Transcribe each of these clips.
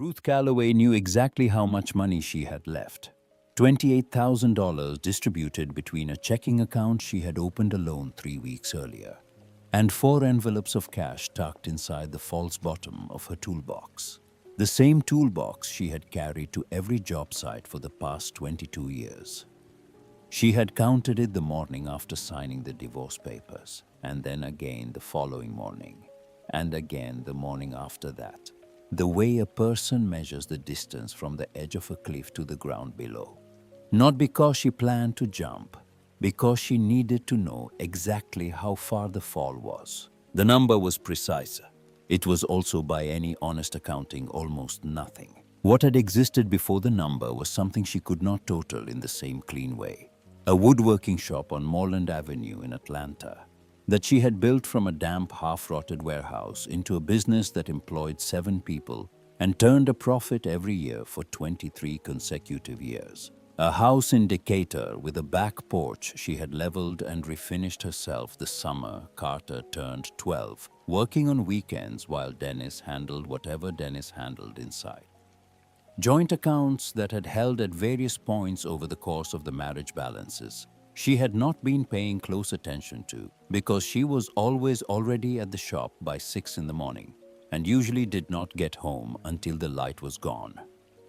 Ruth Calloway knew exactly how much money she had left. $28,000 distributed between a checking account she had opened alone 3 weeks earlier, and 4 envelopes of cash tucked inside the false bottom of her toolbox. The same toolbox she had carried to every job site for the past 22 years. She had counted it the morning after signing the divorce papers, and then again the following morning, and again the morning after that. The way a person measures the distance from the edge of a cliff to the ground below. Not because she planned to jump, because she needed to know exactly how far the fall was. The number was precise. It was also, by any honest accounting, almost nothing. What had existed before the number was something she could not total in the same clean way. A woodworking shop on Moreland Avenue in Atlanta that she had built from a damp, half-rotted warehouse into a business that employed 7 people and turned a profit every year for 23 consecutive years. A house in Decatur with a back porch she had leveled and refinished herself the summer Carter turned 12, working on weekends while Dennis handled whatever Dennis handled inside. Joint accounts that had held at various points over the course of the marriage balances she had not been paying close attention to because she was always already at the shop by 6 in the morning and usually did not get home until the light was gone.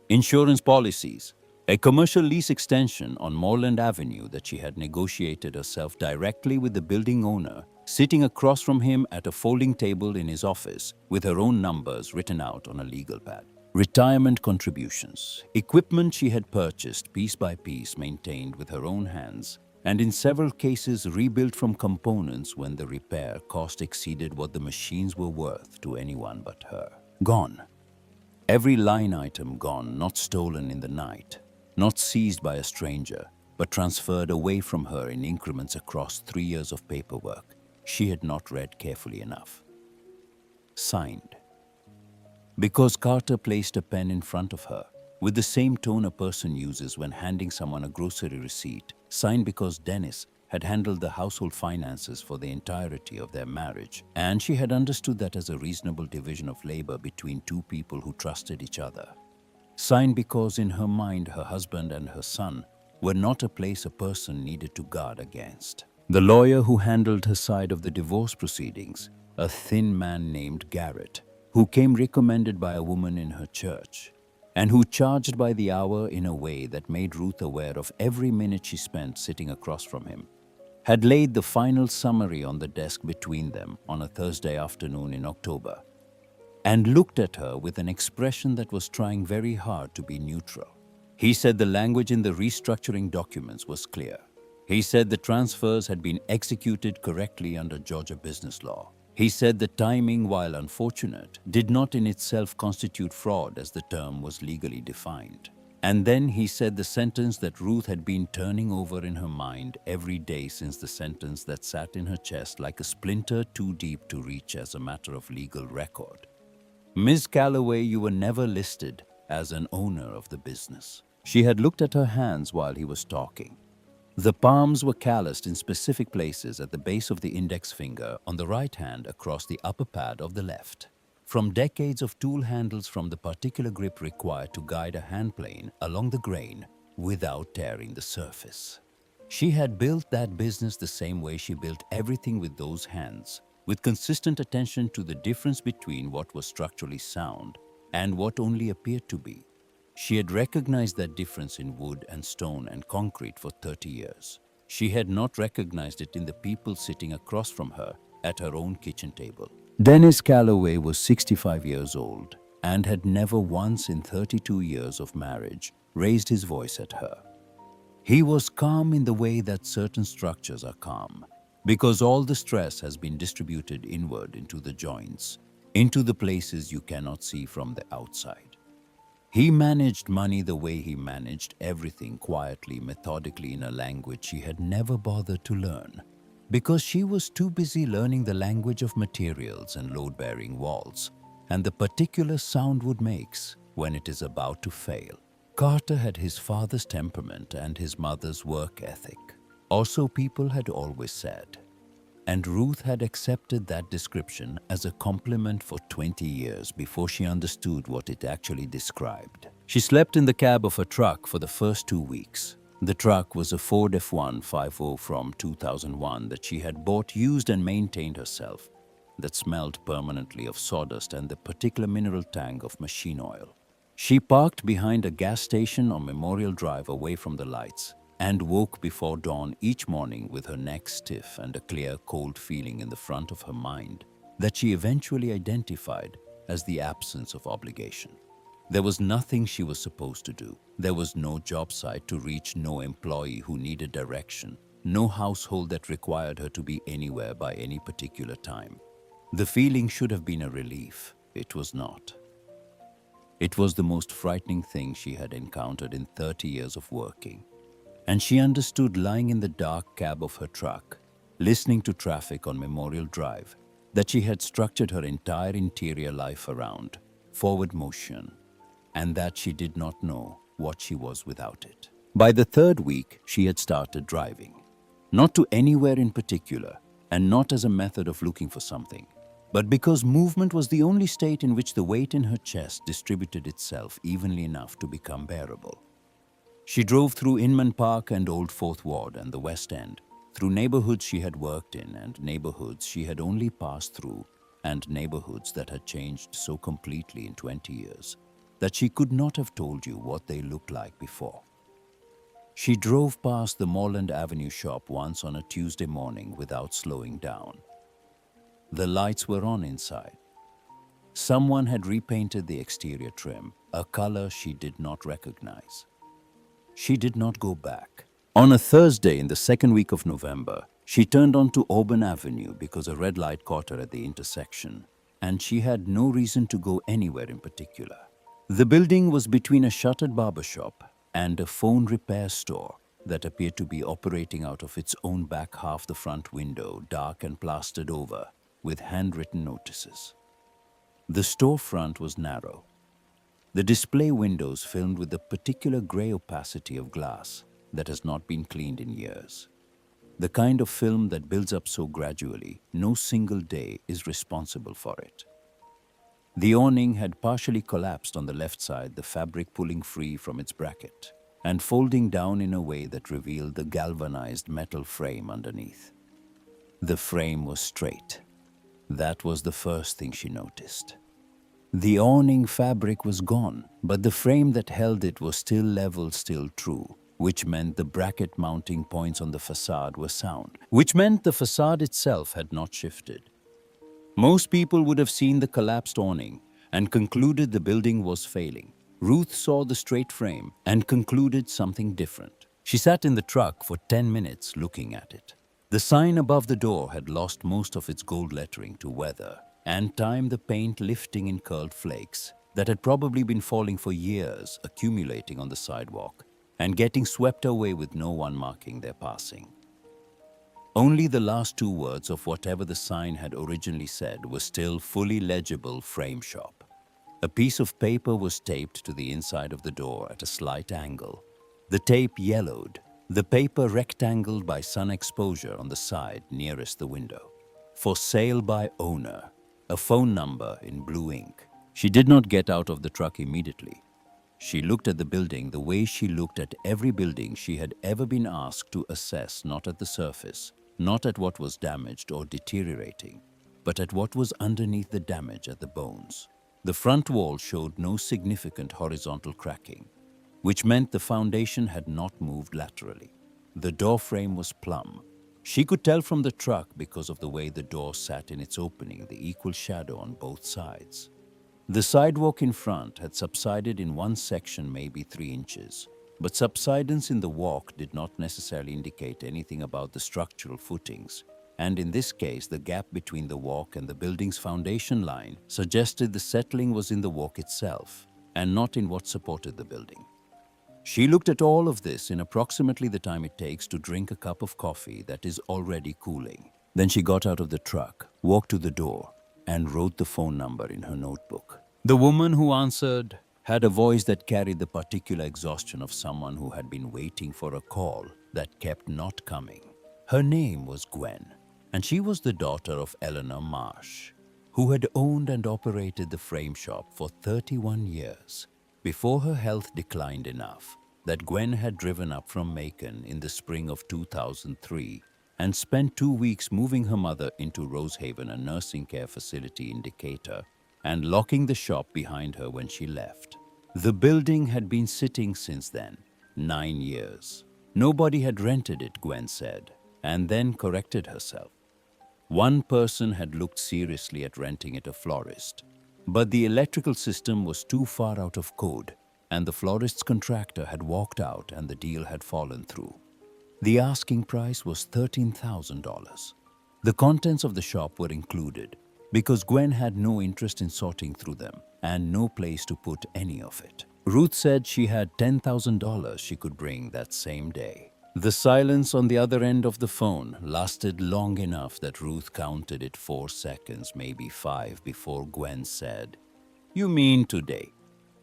Insurance policies, a commercial lease extension on Moreland Avenue that she had negotiated herself directly with the building owner, sitting across from him at a folding table in his office with her own numbers written out on a legal pad. Retirement contributions, equipment she had purchased piece by piece, maintained with her own hands, and in several cases rebuilt from components when the repair cost exceeded what the machines were worth to anyone but her. Gone. Every line item gone, not stolen in the night, not seized by a stranger, but transferred away from her in increments across 3 years of paperwork she had not read carefully enough. Signed. Because Carter placed a pen in front of her, with the same tone a person uses when handing someone a grocery receipt, signed because Dennis had handled the household finances for the entirety of their marriage, and she had understood that as a reasonable division of labor between 2 people who trusted each other. Signed because in her mind her husband and her son were not a place a person needed to guard against. The lawyer who handled her side of the divorce proceedings, a thin man named Garrett, who came recommended by a woman in her church, and who charged by the hour in a way that made Ruth aware of every minute she spent sitting across from him, had laid the final summary on the desk between them on a Thursday afternoon in October, and looked at her with an expression that was trying very hard to be neutral. He said the language in the restructuring documents was clear. He said the transfers had been executed correctly under Georgia business law. He said the timing, while unfortunate, did not in itself constitute fraud as the term was legally defined. And then he said the sentence that Ruth had been turning over in her mind every day since the sentence that sat in her chest like a splinter too deep to reach as a matter of legal record. Ms. Calloway, you were never listed as an owner of the business. She had looked at her hands while he was talking. The palms were calloused in specific places at the base of the index finger on the right hand across the upper pad of the left. From decades of tool handles from the particular grip required to guide a handplane along the grain without tearing the surface. She had built that business the same way she built everything with those hands, with consistent attention to the difference between what was structurally sound and what only appeared to be. She had recognized that difference in wood and stone and concrete for 30 years. She had not recognized it in the people sitting across from her at her own kitchen table. Dennis Calloway was 65 years old and had never once in 32 years of marriage raised his voice at her. He was calm in the way that certain structures are calm, because all the stress has been distributed inward into the joints, into the places you cannot see from the outside. He managed money the way he managed everything, quietly, methodically, in a language she had never bothered to learn, because she was too busy learning the language of materials and load-bearing walls, and the particular sound wood makes when it is about to fail. Carter had his father's temperament and his mother's work ethic, or so people had always said. And Ruth had accepted that description as a compliment for 20 years before she understood what it actually described. She slept in the cab of a truck for the first 2 weeks. The truck was a Ford F-150 from 2001 that she had bought used and maintained herself, that smelled permanently of sawdust and the particular mineral tank of machine oil. She parked behind a gas station on Memorial Drive away from the lights and woke before dawn each morning with her neck stiff and a clear, cold feeling in the front of her mind that she eventually identified as the absence of obligation. There was nothing she was supposed to do. There was no job site to reach, no employee who needed direction, no household that required her to be anywhere by any particular time. The feeling should have been a relief. It was not. It was the most frightening thing she had encountered in 30 years of working. And she understood, lying in the dark cab of her truck, listening to traffic on Memorial Drive, that she had structured her entire interior life around forward motion, and that she did not know what she was without it. By the third week, she had started driving. Not to anywhere in particular, and not as a method of looking for something, but because movement was the only state in which the weight in her chest distributed itself evenly enough to become bearable. She drove through Inman Park and Old Fourth Ward and the West End, through neighborhoods she had worked in and neighborhoods she had only passed through, and neighborhoods that had changed so completely in 20 years that she could not have told you what they looked like before. She drove past the Moreland Avenue shop once on a Tuesday morning without slowing down. The lights were on inside. Someone had repainted the exterior trim, a color she did not recognize. She did not go back. On a Thursday in the second week of November, she turned onto Auburn Avenue because a red light caught her at the intersection, and she had no reason to go anywhere in particular. The building was between a shuttered barbershop and a phone repair store that appeared to be operating out of its own back half, the front window dark and plastered over with handwritten notices. The storefront was narrow. The display windows filmed with the particular gray opacity of glass that has not been cleaned in years. The kind of film that builds up so gradually, no single day is responsible for it. The awning had partially collapsed on the left side, the fabric pulling free from its bracket and folding down in a way that revealed the galvanized metal frame underneath. The frame was straight. That was the first thing she noticed. The awning fabric was gone, but the frame that held it was still level, still true, which meant the bracket mounting points on the facade were sound, which meant the facade itself had not shifted. Most people would have seen the collapsed awning and concluded the building was failing. Ruth saw the straight frame and concluded something different. She sat in the truck for 10 minutes looking at it. The sign above the door had lost most of its gold lettering to weather and time, the paint lifting in curled flakes that had probably been falling for years, accumulating on the sidewalk and getting swept away with no one marking their passing. Only the last two words of whatever the sign had originally said were still fully legible: frame shop. A piece of paper was taped to the inside of the door at a slight angle. The tape yellowed, the paper rectangled by sun exposure on the side nearest the window. For sale by owner. A phone number in blue ink. She did not get out of the truck immediately. She looked at the building the way she looked at every building she had ever been asked to assess, not at the surface, not at what was damaged or deteriorating, but at what was underneath the damage, at the bones. The front wall showed no significant horizontal cracking, which meant the foundation had not moved laterally. The door frame was plumb. She could tell from the truck because of the way the door sat in its opening, the equal shadow on both sides. The sidewalk in front had subsided in one section, maybe 3 inches, but subsidence in the walk did not necessarily indicate anything about the structural footings, and in this case the gap between the walk and the building's foundation line suggested the settling was in the walk itself and not in what supported the building. She looked at all of this in approximately the time it takes to drink a cup of coffee that is already cooling. Then she got out of the truck, walked to the door, and wrote the phone number in her notebook. The woman who answered had a voice that carried the particular exhaustion of someone who had been waiting for a call that kept not coming. Her name was Gwen. and she was the daughter of Eleanor Marsh, who had owned and operated the frame shop for 31 years before her health declined enough that Gwen had driven up from Macon in the spring of 2003 and spent 2 weeks moving her mother into Rosehaven, a nursing care facility in Decatur, and locking the shop behind her when she left. The building had been sitting since then, 9 years. Nobody had rented it, Gwen said, and then corrected herself. One person had looked seriously at renting it, a florist, but the electrical system was too far out of code, and the florist's contractor had walked out and the deal had fallen through. The asking price was $13,000. The contents of the shop were included because Gwen had no interest in sorting through them and no place to put any of it. Ruth said she had $10,000 she could bring that same day. The silence on the other end of the phone lasted long enough that Ruth counted it 4 seconds, maybe 5, before Gwen said, "You mean today?"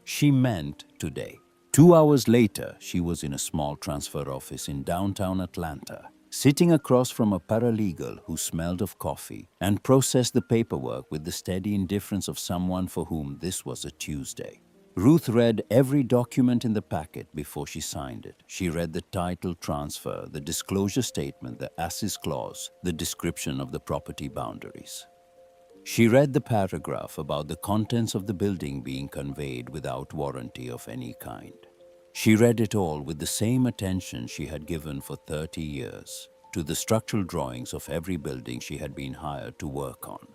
She meant today. 2 hours later, she was in a small transfer office in downtown Atlanta, sitting across from a paralegal who smelled of coffee and processed the paperwork with the steady indifference of someone for whom this was a Tuesday. Ruth read every document in the packet before she signed it. She read the title transfer, the disclosure statement, the assess clause, the description of the property boundaries. She read the paragraph about the contents of the building being conveyed without warranty of any kind. She read it all with the same attention she had given for 30 years to the structural drawings of every building she had been hired to work on.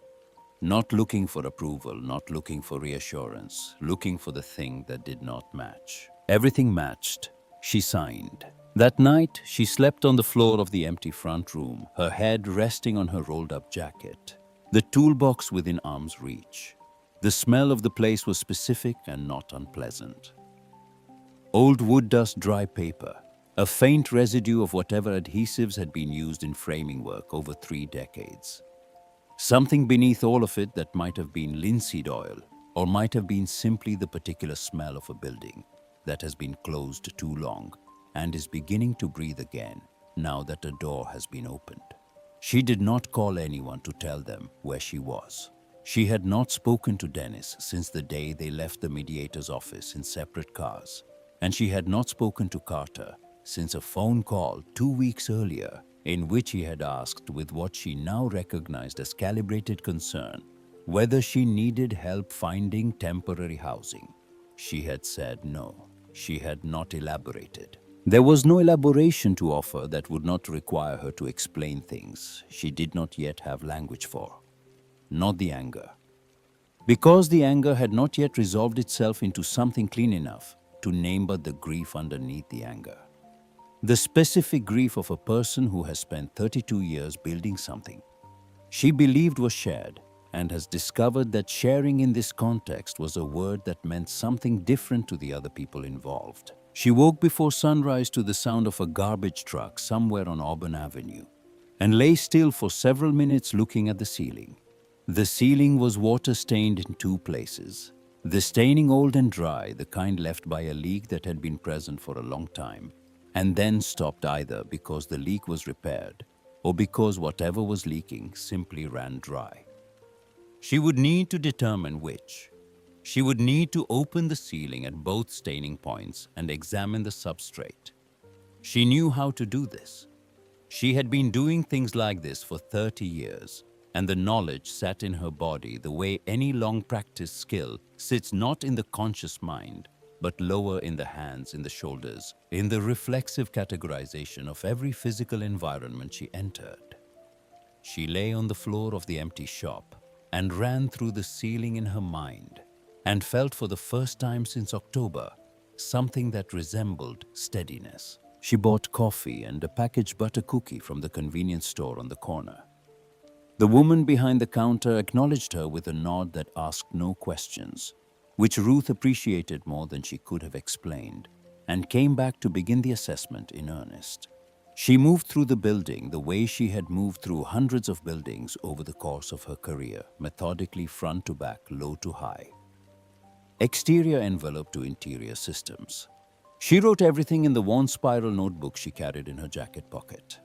Not looking for approval, not looking for reassurance, looking for the thing that did not match. Everything matched. She signed. That night, she slept on the floor of the empty front room, her head resting on her rolled-up jacket, the toolbox within arm's reach. The smell of the place was specific and not unpleasant. Old wood dust, dry paper, a faint residue of whatever adhesives had been used in framing work over 3 decades. Something beneath all of it that might have been linseed oil, or might have been simply the particular smell of a building that has been closed too long and is beginning to breathe again now that a door has been opened. She did not call anyone to tell them where she was. She had not spoken to Dennis since the day they left the mediator's office in separate cars, and she had not spoken to Carter since a phone call 2 weeks earlier in which he had asked, with what she now recognized as calibrated concern, whether she needed help finding temporary housing. She had said no. She had not elaborated. There was no elaboration to offer that would not require her to explain things she did not yet have language for. Not the anger. Because the anger had not yet resolved itself into something clean enough to name but the grief underneath the anger. The specific grief of a person who has spent 32 years building something she believed was shared, and has discovered that sharing in this context was a word that meant something different to the other people involved. She woke before sunrise to the sound of a garbage truck somewhere on Auburn Avenue and lay still for several minutes looking at the ceiling. The ceiling was water-stained in 2 places. The staining old and dry, the kind left by a leak that had been present for a long time, and then stopped either because the leak was repaired or because whatever was leaking simply ran dry. She would need to determine which. She would need to open the ceiling at both staining points and examine the substrate. She knew how to do this. She had been doing things like this for 30 years, and the knowledge sat in her body the way any long-practiced skill sits not in the conscious mind, but lower in the hands, in the shoulders, in the reflexive categorization of every physical environment she entered. She lay on the floor of the empty shop and ran through the ceiling in her mind, and felt for the first time since October something that resembled steadiness. She bought coffee and a packaged butter cookie from the convenience store on the corner. The woman behind the counter acknowledged her with a nod that asked no questions, which Ruth appreciated more than she could have explained, and came back to begin the assessment in earnest. She moved through the building the way she had moved through hundreds of buildings over the course of her career, methodically front to back, low to high. Exterior envelope to interior systems. She wrote everything in the worn spiral notebook she carried in her jacket pocket.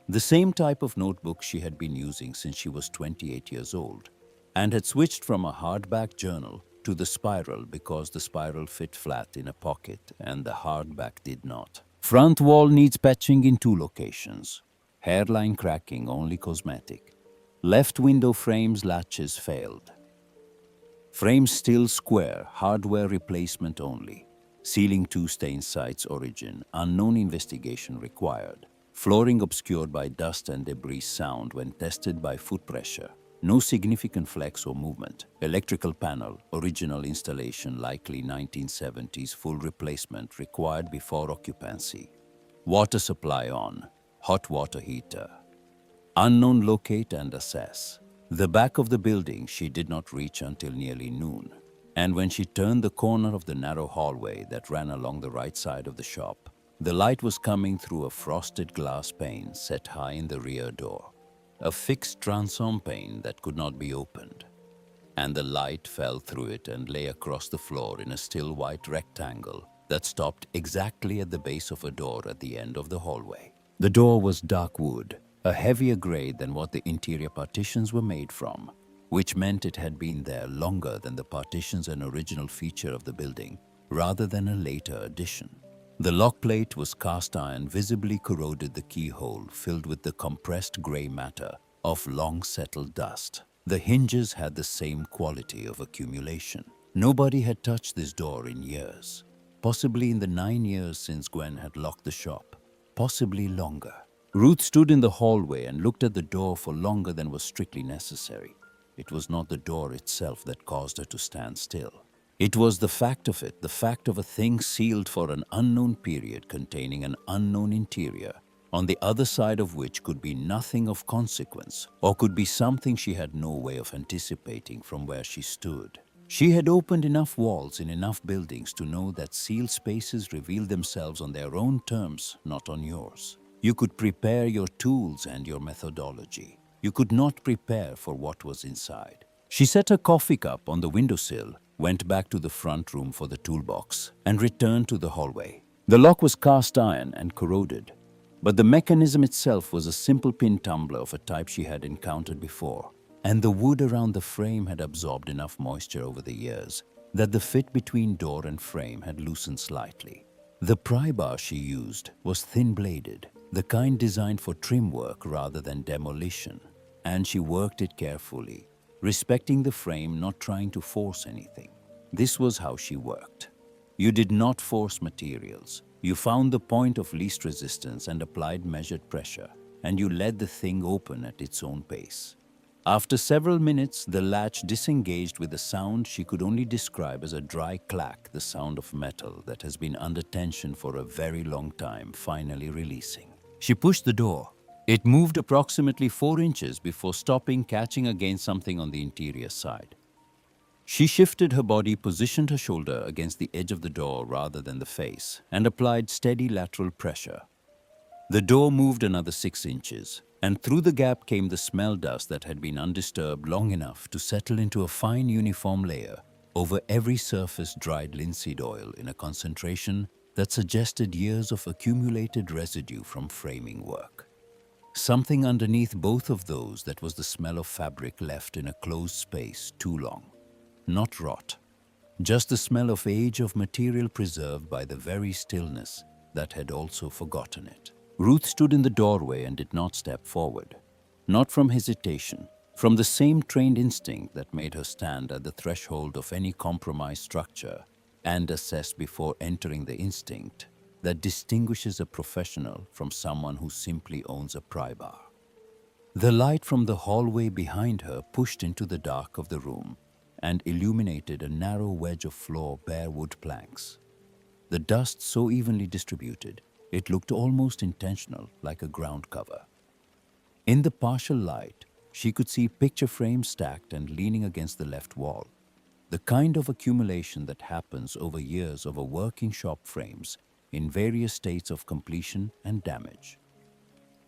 The same type of notebook she had been using since she was 28 years old, and had switched from a hardback journal to the spiral because the spiral fit flat in a pocket and the hardback did not. Front wall needs patching in 2 locations. Hairline cracking only cosmetic. Left window frames latches failed. Frame still square, hardware replacement only. Ceiling 2 stain sites origin, unknown investigation required. Flooring obscured by dust and debris sound when tested by foot pressure. No significant flex or movement. Electrical panel, original installation likely 1970s, full replacement required before occupancy. Water supply on, hot water heater. Unknown locate and assess. The back of the building she did not reach until nearly noon, and when she turned the corner of the narrow hallway that ran along the right side of the shop, the light was coming through a frosted glass pane set high in the rear door, a fixed transom pane that could not be opened, and the light fell through it and lay across the floor in a still white rectangle that stopped exactly at the base of a door at the end of the hallway. The door was dark wood, a heavier gray than what the interior partitions were made from, which meant it had been there longer than the partitions, an original feature of the building, rather than a later addition. The lock plate was cast iron, visibly corroded the keyhole filled with the compressed gray matter of long settled dust. The hinges had the same quality of accumulation. Nobody had touched this door in years, possibly in the 9 years since Gwen had locked the shop, possibly longer. Ruth stood in the hallway and looked at the door for longer than was strictly necessary. It was not the door itself that caused her to stand still. It was the fact of it, the fact of a thing sealed for an unknown period containing an unknown interior, on the other side of which could be nothing of consequence, or could be something she had no way of anticipating from where she stood. She had opened enough walls in enough buildings to know that sealed spaces reveal themselves on their own terms, not on yours. You could prepare your tools and your methodology. You could not prepare for what was inside. She set her coffee cup on the windowsill, went back to the front room for the toolbox, and returned to the hallway. The lock was cast iron and corroded, but the mechanism itself was a simple pin tumbler of a type she had encountered before, and the wood around the frame had absorbed enough moisture over the years that the fit between door and frame had loosened slightly. The pry bar she used was thin-bladed, the kind designed for trim work rather than demolition, and she worked it carefully, respecting the frame, not trying to force anything. This was how she worked. You did not force materials. You found the point of least resistance and applied measured pressure, and you let the thing open at its own pace. After several minutes, the latch disengaged with a sound she could only describe as a dry clack, the sound of metal that has been under tension for a very long time, finally releasing. She pushed the door. It moved approximately 4 inches before stopping, catching against something on the interior side. She shifted her body, positioned her shoulder against the edge of the door rather than the face, and applied steady lateral pressure. The door moved another 6 inches, and through the gap came the smell dust that had been undisturbed long enough to settle into a fine uniform layer over every surface, dried linseed oil in a concentration that suggested years of accumulated residue from framing work. Something underneath both of those that was the smell of fabric left in a closed space too long. Not rot, just the smell of age, of material preserved by the very stillness that had also forgotten it. Ruth stood in the doorway and did not step forward. Not from hesitation, from the same trained instinct that made her stand at the threshold of any compromised structure and assess before entering, the instinct that distinguishes a professional from someone who simply owns a pry bar. The light from the hallway behind her pushed into the dark of the room and illuminated a narrow wedge of floor, bare wood planks. The dust so evenly distributed, it looked almost intentional, like a ground cover. In the partial light, she could see picture frames stacked and leaning against the left wall, the kind of accumulation that happens over years of a working shop frames in various states of completion and damage.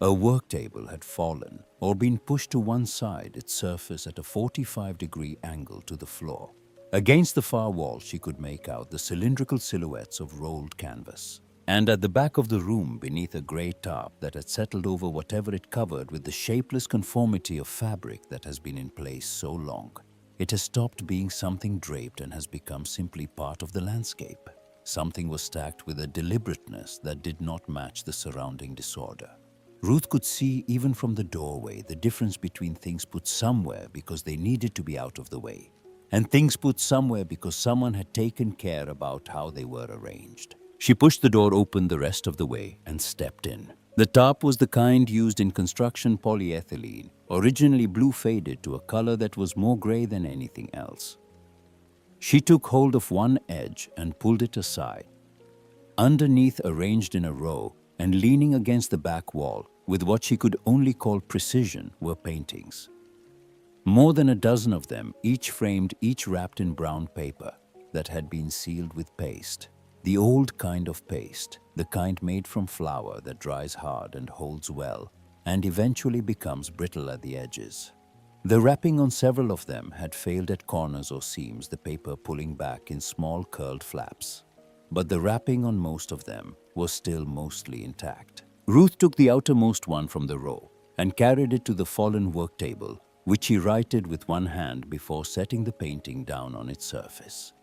A work table had fallen or been pushed to one side, its surface at a 45-degree angle to the floor. Against the far wall, she could make out the cylindrical silhouettes of rolled canvas. And at the back of the room, beneath a grey tarp that had settled over whatever it covered with the shapeless conformity of fabric that has been in place so long, it has stopped being something draped and has become simply part of the landscape. Something was stacked with a deliberateness that did not match the surrounding disorder. Ruth could see, even from the doorway, the difference between things put somewhere because they needed to be out of the way, and things put somewhere because someone had taken care about how they were arranged. She pushed the door open the rest of the way and stepped in. The tarp was the kind used in construction polyethylene, originally blue faded to a color that was more gray than anything else. She took hold of one edge and pulled it aside. Underneath, arranged in a row and leaning against the back wall, with what she could only call precision, were paintings. More than a dozen of them, each framed, each wrapped in brown paper that had been sealed with paste. The old kind of paste, the kind made from flour that dries hard and holds well, and eventually becomes brittle at the edges. The wrapping on several of them had failed at corners or seams, the paper pulling back in small curled flaps. But the wrapping on most of them was still mostly intact. Ruth took the outermost one from the row and carried it to the fallen work table, which she righted with one hand before setting the painting down on its surface.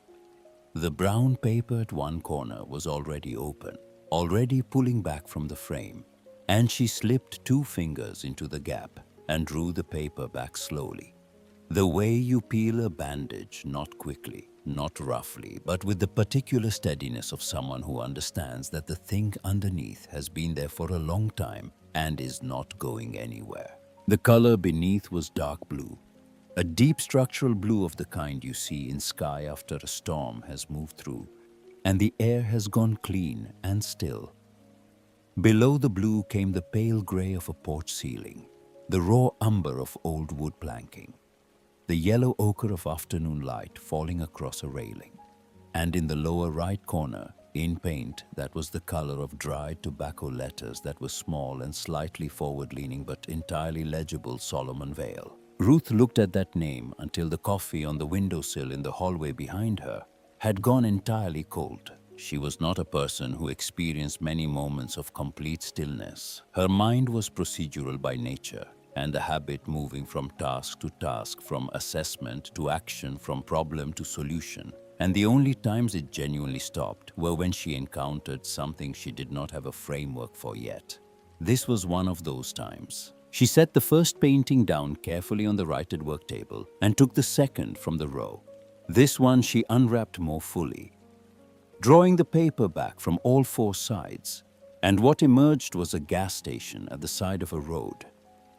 The brown paper at one corner was already open, already pulling back from the frame, and she slipped 2 fingers into the gap and drew the paper back slowly. The way you peel a bandage, not quickly, not roughly, but with the particular steadiness of someone who understands that the thing underneath has been there for a long time and is not going anywhere. The color beneath was dark blue. A deep structural blue of the kind you see in sky after a storm has moved through, and the air has gone clean and still. Below the blue came the pale gray of a porch ceiling, the raw umber of old wood planking, the yellow ochre of afternoon light falling across a railing, and in the lower right corner, in paint that was the color of dried tobacco letters that were small and slightly forward-leaning but entirely legible, Solomon Vale. Ruth looked at that name until the coffee on the windowsill in the hallway behind her had gone entirely cold. She was not a person who experienced many moments of complete stillness. Her mind was procedural by nature, and the habit moving from task to task, from assessment to action, from problem to solution. And the only times it genuinely stopped were when she encountered something she did not have a framework for yet. This was one of those times. She set the first painting down carefully on the righted work table and took the second from the row. This one she unwrapped more fully, drawing the paper back from all 4 sides, and what emerged was a gas station at the side of a road.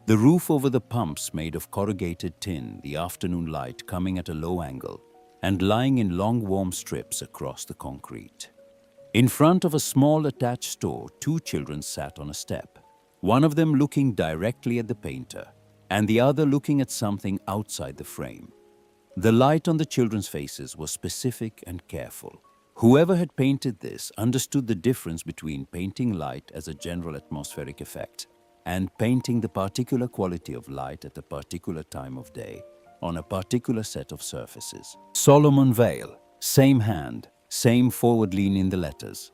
The roof over the pumps made of corrugated tin, the afternoon light coming at a low angle and lying in long warm strips across the concrete. In front of a small attached store, 2 children sat on a step, one of them looking directly at the painter and the other looking at something outside the frame. The light on the children's faces was specific and careful. Whoever had painted this understood the difference between painting light as a general atmospheric effect and painting the particular quality of light at a particular time of day on a particular set of surfaces. Solomon Vale, same hand, same forward lean in the letters.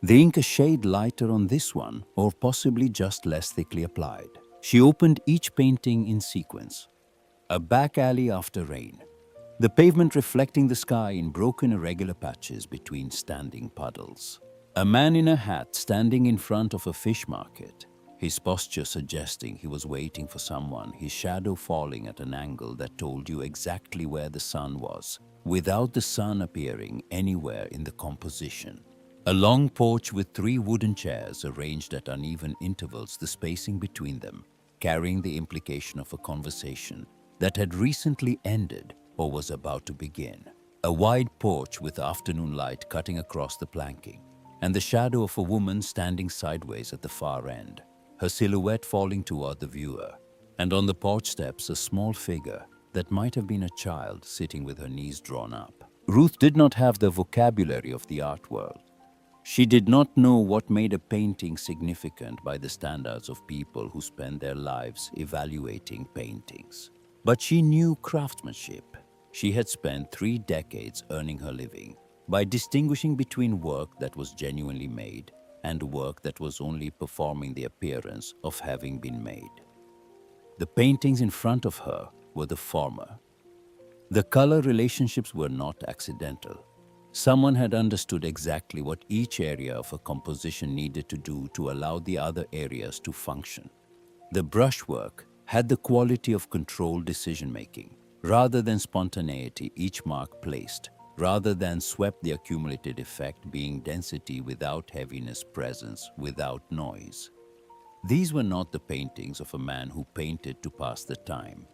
The ink a shade lighter on this one, or possibly just less thickly applied. She opened each painting in sequence. A back alley after rain. The pavement reflecting the sky in broken irregular patches between standing puddles. A man in a hat standing in front of a fish market, his posture suggesting he was waiting for someone, his shadow falling at an angle that told you exactly where the sun was, without the sun appearing anywhere in the composition. A long porch with 3 wooden chairs arranged at uneven intervals, the spacing between them carrying the implication of a conversation that had recently ended or was about to begin. A wide porch with afternoon light cutting across the planking, and the shadow of a woman standing sideways at the far end, her silhouette falling toward the viewer, and on the porch steps a small figure that might have been a child sitting with her knees drawn up. Ruth did not have the vocabulary of the art world. She did not know what made a painting significant by the standards of people who spend their lives evaluating paintings. But she knew craftsmanship. She had spent 3 decades earning her living by distinguishing between work that was genuinely made and work that was only performing the appearance of having been made. The paintings in front of her were the former. The color relationships were not accidental. Someone had understood exactly what each area of a composition needed to do to allow the other areas to function. The brushwork had the quality of controlled decision-making, rather than spontaneity each mark placed, rather than swept the accumulated effect being density without heaviness, presence without noise. These were not the paintings of a man who painted to pass the time.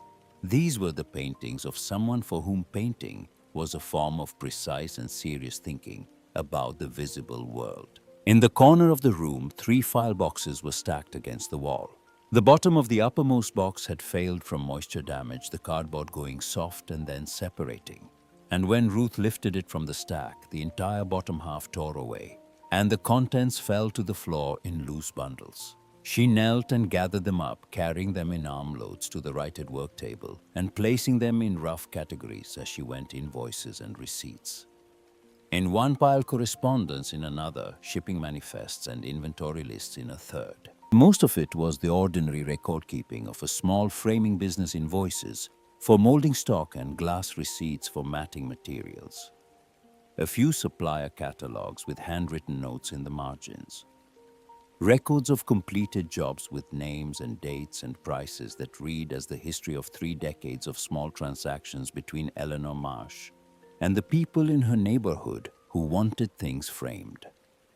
These were the paintings of someone for whom painting was a form of precise and serious thinking about the visible world. In the corner of the room, 3 file boxes were stacked against the wall. The bottom of the uppermost box had failed from moisture damage, the cardboard going soft and then separating. And when Ruth lifted it from the stack, the entire bottom half tore away, and the contents fell to the floor in loose bundles. She knelt and gathered them up, carrying them in armloads to the righted work table and placing them in rough categories as she went invoices and receipts. In one pile, correspondence; in another, shipping manifests and inventory lists; in a third, most of it was the ordinary record-keeping of a small framing business, invoices for molding stock and glass receipts for matting materials. A few supplier catalogs with handwritten notes in the margins. Records of completed jobs with names and dates and prices that read as the history of 3 decades of small transactions between Eleanor Marsh and the people in her neighborhood who wanted things framed.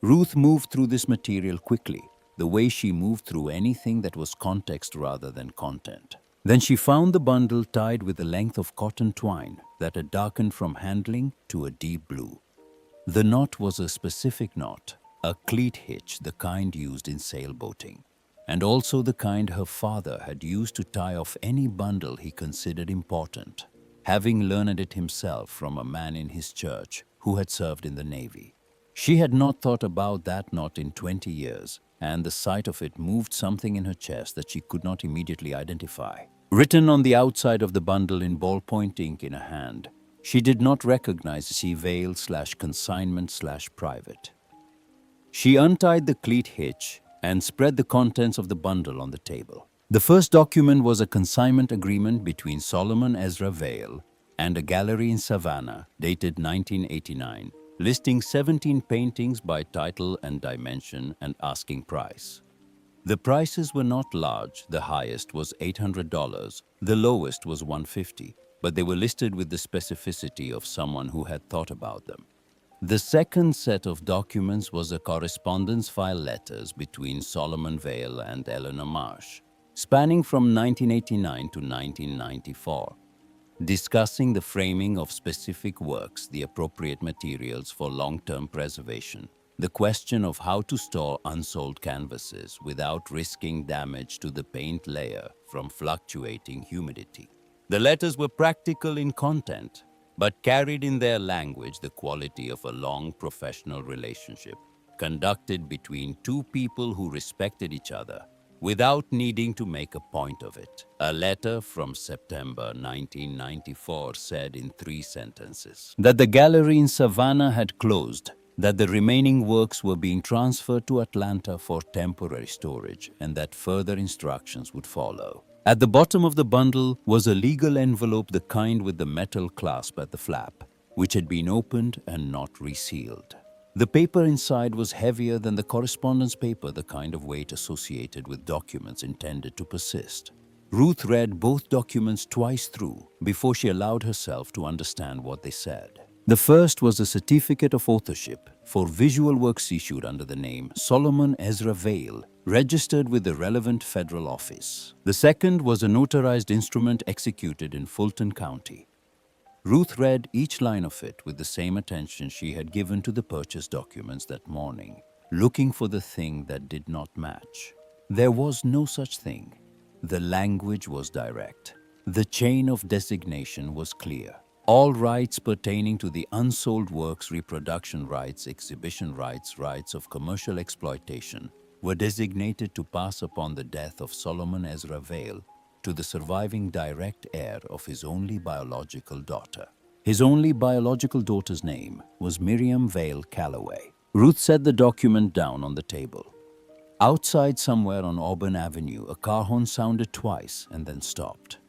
Ruth moved through this material quickly, the way she moved through anything that was context rather than content. Then she found the bundle tied with a length of cotton twine that had darkened from handling to a deep blue. The knot was a specific knot, a cleat hitch, the kind used in sailboating, and also the kind her father had used to tie off any bundle he considered important, having learned it himself from a man in his church who had served in the Navy. She had not thought about that knot in 20 years, and the sight of it moved something in her chest that she could not immediately identify. Written on the outside of the bundle in ballpoint ink in a hand, she did not recognize C. Vale/consignment/private. She untied the cleat hitch and spread the contents of the bundle on the table. The first document was a consignment agreement between Solomon Ezra Vale and a gallery in Savannah, dated 1989, listing 17 paintings by title and dimension and asking price. The prices were not large. The highest was $800, the lowest was $150, but they were listed with the specificity of someone who had thought about them. The second set of documents was a correspondence file, letters between Solomon Vale and Eleanor Marsh, spanning from 1989 to 1994, discussing the framing of specific works, the appropriate materials for long-term preservation, the question of how to store unsold canvases without risking damage to the paint layer from fluctuating humidity. The letters were practical in content, but carried in their language the quality of a long professional relationship conducted between 2 people who respected each other without needing to make a point of it. A letter from September 1994 said in 3 sentences that the gallery in Savannah had closed, that the remaining works were being transferred to Atlanta for temporary storage, and that further instructions would follow. At the bottom of the bundle was a legal envelope, the kind with the metal clasp at the flap, which had been opened and not resealed. The paper inside was heavier than the correspondence paper, the kind of weight associated with documents intended to persist. Ruth read both documents twice through before she allowed herself to understand what they said. The first was a certificate of authorship for visual works issued under the name Solomon Ezra Vale, registered with the relevant federal office. The second was a notarized instrument executed in Fulton County. Ruth read each line of it with the same attention she had given to the purchase documents that morning, looking for the thing that did not match. There was no such thing. The language was direct. The chain of designation was clear. All rights pertaining to the unsold works, reproduction rights, exhibition rights, rights of commercial exploitation, were designated to pass upon the death of Solomon Ezra Vale to the surviving direct heir of his only biological daughter. His only biological daughter's name was Miriam Vale Calloway. Ruth set the document down on the table. Outside, somewhere on Auburn Avenue, a car horn sounded twice and then stopped.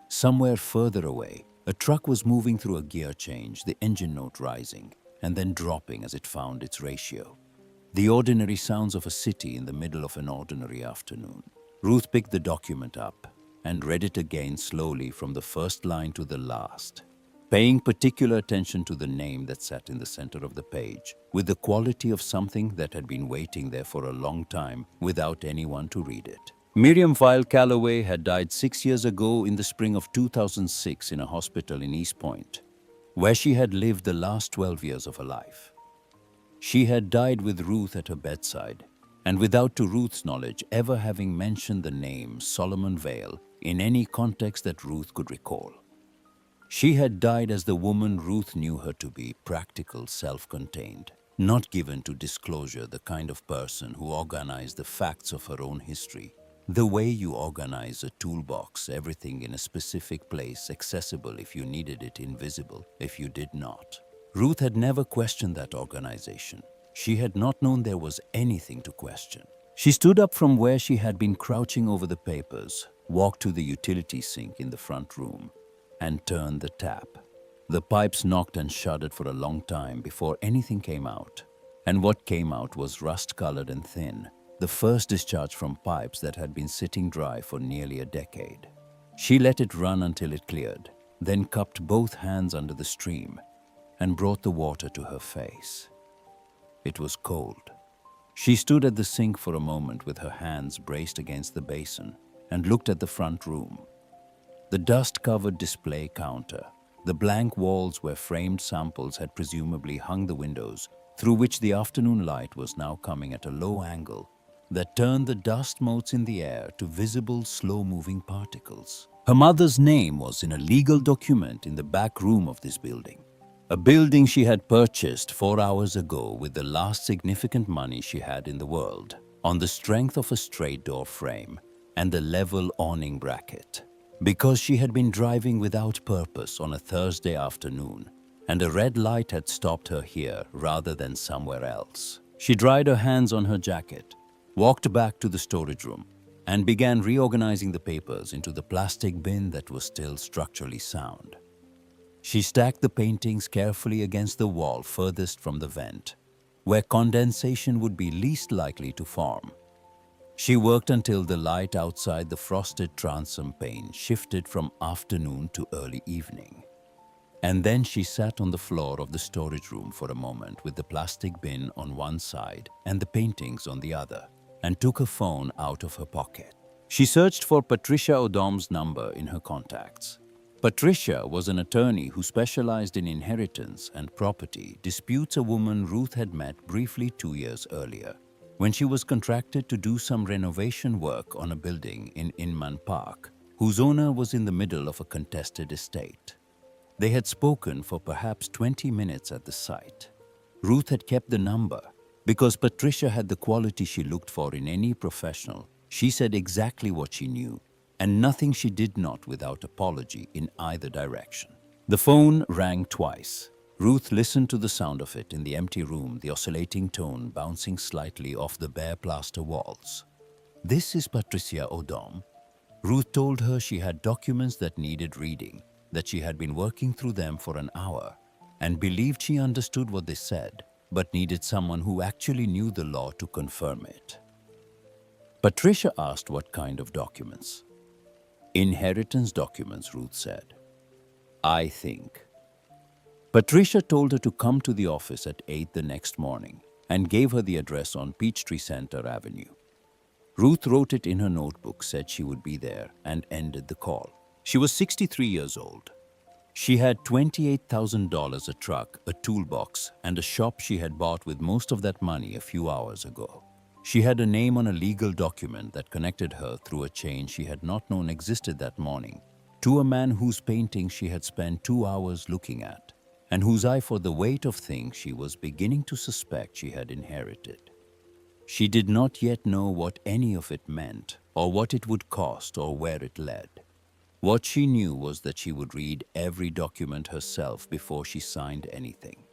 Somewhere further away, a truck was moving through a gear change, the engine note rising and then dropping as it found its ratio. The ordinary sounds of a city in the middle of an ordinary afternoon. Ruth picked the document up and read it again slowly from the first line to the last, paying particular attention to the name that sat in the center of the page, with the quality of something that had been waiting there for a long time without anyone to read it. Miriam Vile Calloway had died 6 years ago in the spring of 2006 in a hospital in East Point, where she had lived the last 12 years of her life. She had died with Ruth at her bedside, and without, to Ruth's knowledge, ever having mentioned the name Solomon Vale in any context that Ruth could recall. She had died as the woman Ruth knew her to be, practical, self-contained, not given to disclosure, the kind of person who organized the facts of her own history, the way you organize a toolbox, everything in a specific place, accessible if you needed it, invisible if you did not. Ruth had never questioned that organization. She had not known there was anything to question. She stood up from where she had been crouching over the papers, walked to the utility sink in the front room, and turned the tap. The pipes knocked and shuddered for a long time before anything came out. And what came out was rust-colored and thin, the first discharge from pipes that had been sitting dry for nearly a decade. She let it run until it cleared, then cupped both hands under the stream and brought the water to her face. It was cold. She stood at the sink for a moment with her hands braced against the basin and looked at the front room. The dust-covered display counter, the blank walls where framed samples had presumably hung, the windows through which the afternoon light was now coming at a low angle that turned the dust motes in the air to visible, slow-moving particles. Her mother's name was in a legal document in the back room of this building, a building she had purchased 4 hours ago with the last significant money she had in the world, on the strength of a straight door frame and a level awning bracket. Because she had been driving without purpose on a Thursday afternoon, and a red light had stopped her here rather than somewhere else. She dried her hands on her jacket, walked back to the storage room, and began reorganizing the papers into the plastic bin that was still structurally sound. She stacked the paintings carefully against the wall furthest from the vent, where condensation would be least likely to form. She worked until the light outside the frosted transom pane shifted from afternoon to early evening. And then she sat on the floor of the storage room for a moment with the plastic bin on one side and the paintings on the other, and took her phone out of her pocket. She searched for Patricia Odom's number in her contacts. Patricia was an attorney who specialized in inheritance and property disputes, a woman Ruth had met briefly 2 years earlier, when she was contracted to do some renovation work on a building in Inman Park, whose owner was in the middle of a contested estate. They had spoken for perhaps 20 minutes at the site. Ruth had kept the number because Patricia had the quality she looked for in any professional. She said exactly what she knew, and nothing she did not without apology in either direction. The phone rang twice. Ruth listened to the sound of it in the empty room, the oscillating tone bouncing slightly off the bare plaster walls. "This is Patricia Odom." Ruth told her she had documents that needed reading, that she had been working through them for an hour, and believed she understood what they said, but needed someone who actually knew the law to confirm it. Patricia asked what kind of documents. "Inheritance documents," Ruth said. "I think." Patricia told her to come to the office at 8 the next morning and gave her the address on Peachtree Center Avenue. Ruth wrote it in her notebook, said she would be there, and ended the call. She was 63 years old. She had $28,000, a truck, a toolbox, and a shop she had bought with most of that money a few hours ago. She had a name on a legal document that connected her through a chain she had not known existed that morning to a man whose painting she had spent 2 hours looking at, and whose eye for the weight of things she was beginning to suspect she had inherited. She did not yet know what any of it meant, or what it would cost, or where it led. What she knew was that she would read every document herself before she signed anything.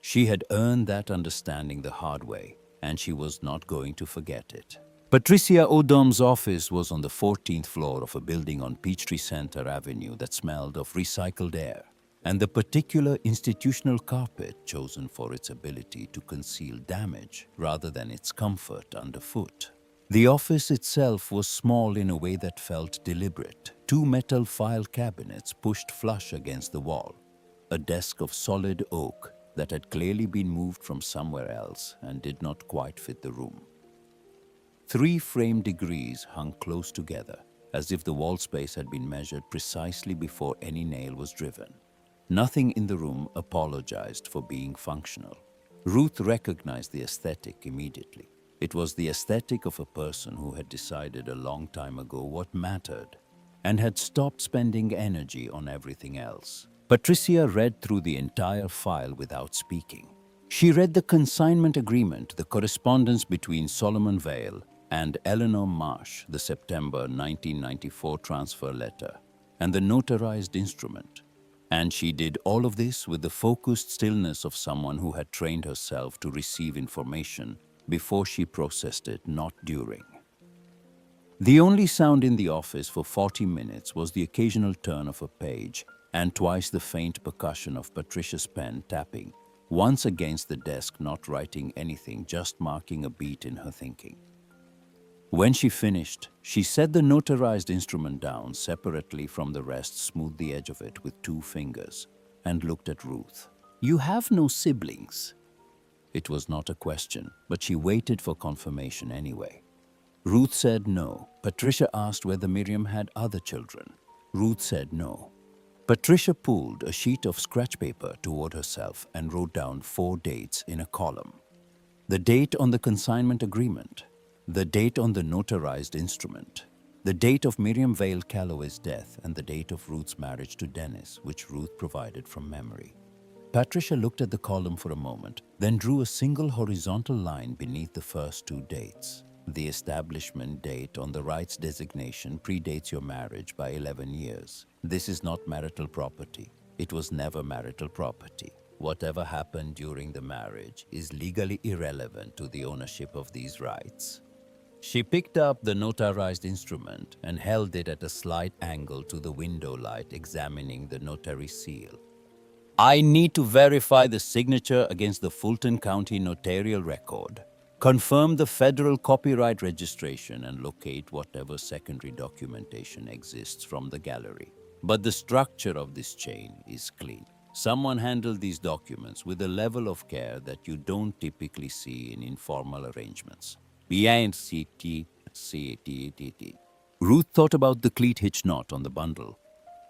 She had earned that understanding the hard way, and she was not going to forget it. Patricia Odom's office was on the 14th floor of a building on Peachtree Center Avenue that smelled of recycled air, and the particular institutional carpet chosen for its ability to conceal damage rather than its comfort underfoot. The office itself was small in a way that felt deliberate. 2 metal file cabinets pushed flush against the wall, a desk of solid oak that had clearly been moved from somewhere else and did not quite fit the room. 3 framed degrees hung close together, as if the wall space had been measured precisely before any nail was driven. Nothing in the room apologized for being functional. Ruth recognized the aesthetic immediately. It was the aesthetic of a person who had decided a long time ago what mattered and had stopped spending energy on everything else. Patricia read through the entire file without speaking. She read the consignment agreement, the correspondence between Solomon Vale and Eleanor Marsh, the September 1994 transfer letter, and the notarized instrument. And she did all of this with the focused stillness of someone who had trained herself to receive information before she processed it, not during. The only sound in the office for 40 minutes was the occasional turn of a page and twice the faint percussion of Patricia's pen tapping, once against the desk, not writing anything, just marking a beat in her thinking. When she finished, she set the notarized instrument down separately from the rest, smoothed the edge of it with 2 fingers, and looked at Ruth. "You have no siblings?" It was not a question, but she waited for confirmation anyway. Ruth said no. Patricia asked whether Miriam had other children. Ruth said no. Patricia pulled a sheet of scratch paper toward herself and wrote down 4 dates in a column. The date on the consignment agreement, the date on the notarized instrument, the date of Miriam Vale Calloway's death, and the date of Ruth's marriage to Dennis, which Ruth provided from memory. Patricia looked at the column for a moment, then drew a single horizontal line beneath the first 2 dates. The establishment date on the rights designation predates your marriage by 11 years. This is not marital property. It was never marital property. Whatever happened during the marriage is legally irrelevant to the ownership of these rights. She picked up the notarized instrument and held it at a slight angle to the window light, examining the notary seal. "I need to verify the signature against the Fulton County notarial record, confirm the federal copyright registration, and locate whatever secondary documentation exists from the gallery. But the structure of this chain is clean. Someone handled these documents with a level of care that you don't typically see in informal arrangements." Ruth thought about the cleat hitch knot on the bundle,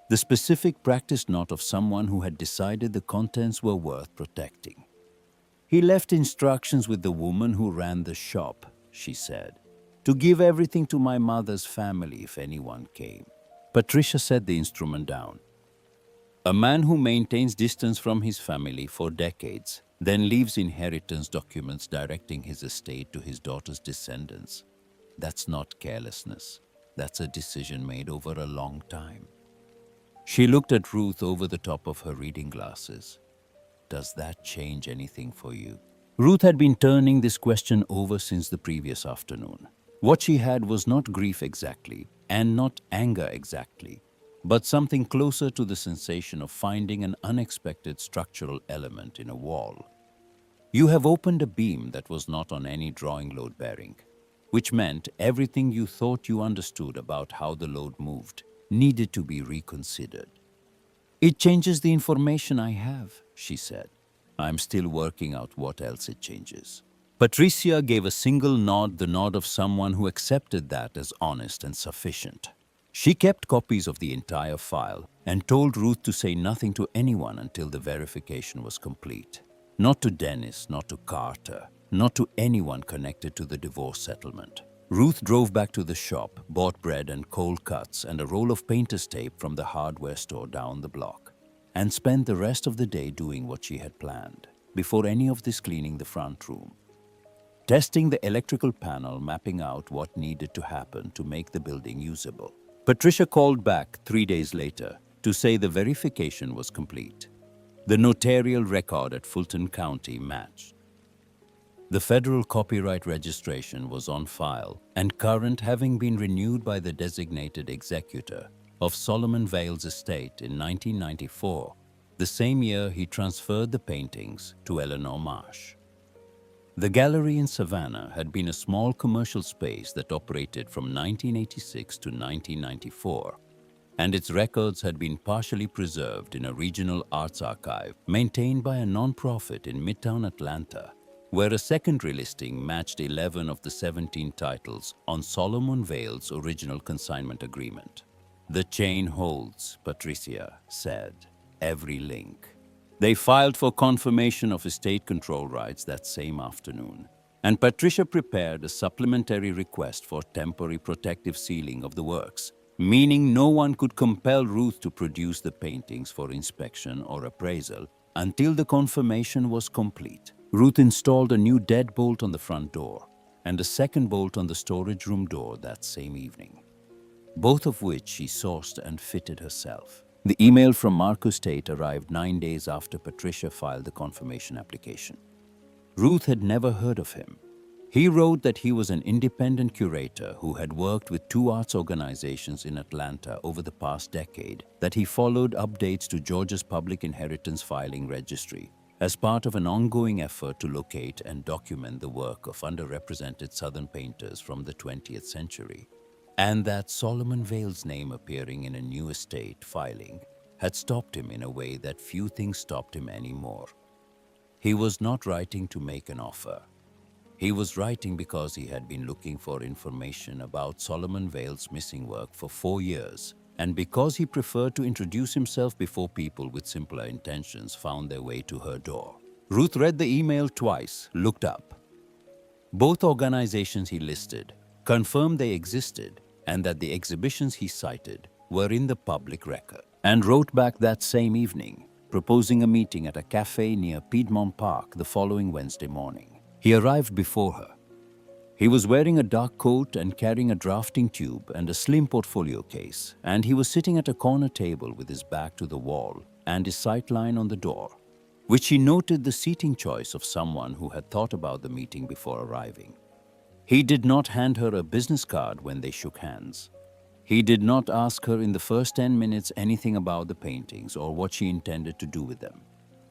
the specific practice knot of someone who had decided the contents were worth protecting. "He left instructions with the woman who ran the shop," she said, "to give everything to my mother's family if anyone came." Patricia set the instrument down. "A man who maintains distance from his family for decades, then leaves inheritance documents directing his estate to his daughter's descendants. That's not carelessness. That's a decision made over a long time." She looked at Ruth over the top of her reading glasses. "Does that change anything for you?" Ruth had been turning this question over since the previous afternoon. What she had was not grief exactly, and not anger exactly, but something closer to the sensation of finding an unexpected structural element in a wall. You have opened a beam that was not on any drawing load bearing, which meant everything you thought you understood about how the load moved needed to be reconsidered. "It changes the information I have," she said. "I'm still working out what else it changes." Patricia gave a single nod, the nod of someone who accepted that as honest and sufficient. She kept copies of the entire file and told Ruth to say nothing to anyone until the verification was complete. Not to Dennis, not to Carter, not to anyone connected to the divorce settlement. Ruth drove back to the shop, bought bread and cold cuts and a roll of painter's tape from the hardware store down the block, and spent the rest of the day doing what she had planned, before any of this cleaning the front room. Testing the electrical panel, mapping out what needed to happen to make the building usable. Patricia called back 3 days later to say the verification was complete. The notarial record at Fulton County matched. The federal copyright registration was on file and current, having been renewed by the designated executor of Solomon Vale's estate in 1994, the same year he transferred the paintings to Eleanor Marsh. The gallery in Savannah had been a small commercial space that operated from 1986 to 1994, and its records had been partially preserved in a regional arts archive maintained by a non-profit in Midtown Atlanta, where a secondary listing matched 11 of the 17 titles on Solomon Vale's original consignment agreement. "The chain holds," Patricia said, "every link." They filed for confirmation of estate control rights that same afternoon, and Patricia prepared a supplementary request for temporary protective sealing of the works, meaning no one could compel Ruth to produce the paintings for inspection or appraisal until the confirmation was complete. Ruth installed a new deadbolt on the front door and a second bolt on the storage room door that same evening, both of which she sourced and fitted herself. The email from Marcus Tate arrived 9 days after Patricia filed the confirmation application. Ruth had never heard of him. He wrote that he was an independent curator who had worked with 2 arts organizations in Atlanta over the past decade, that he followed updates to Georgia's Public Inheritance Filing Registry as part of an ongoing effort to locate and document the work of underrepresented Southern painters from the 20th century, and that Solomon Vale's name appearing in a new estate filing had stopped him in a way that few things stopped him anymore. He was not writing to make an offer. He was writing because he had been looking for information about Solomon Vale's missing work for 4 years, and because he preferred to introduce himself before people with simpler intentions found their way to her door. Ruth read the email twice, looked up. Both organizations he listed confirmed they existed and that the exhibitions he cited were in the public record, and wrote back that same evening, proposing a meeting at a cafe near Piedmont Park the following Wednesday morning. He arrived before her. He was wearing a dark coat and carrying a drafting tube and a slim portfolio case, and he was sitting at a corner table with his back to the wall and his sightline on the door, which she noted the seating choice of someone who had thought about the meeting before arriving. He did not hand her a business card when they shook hands. He did not ask her in the first 10 minutes anything about the paintings or what she intended to do with them.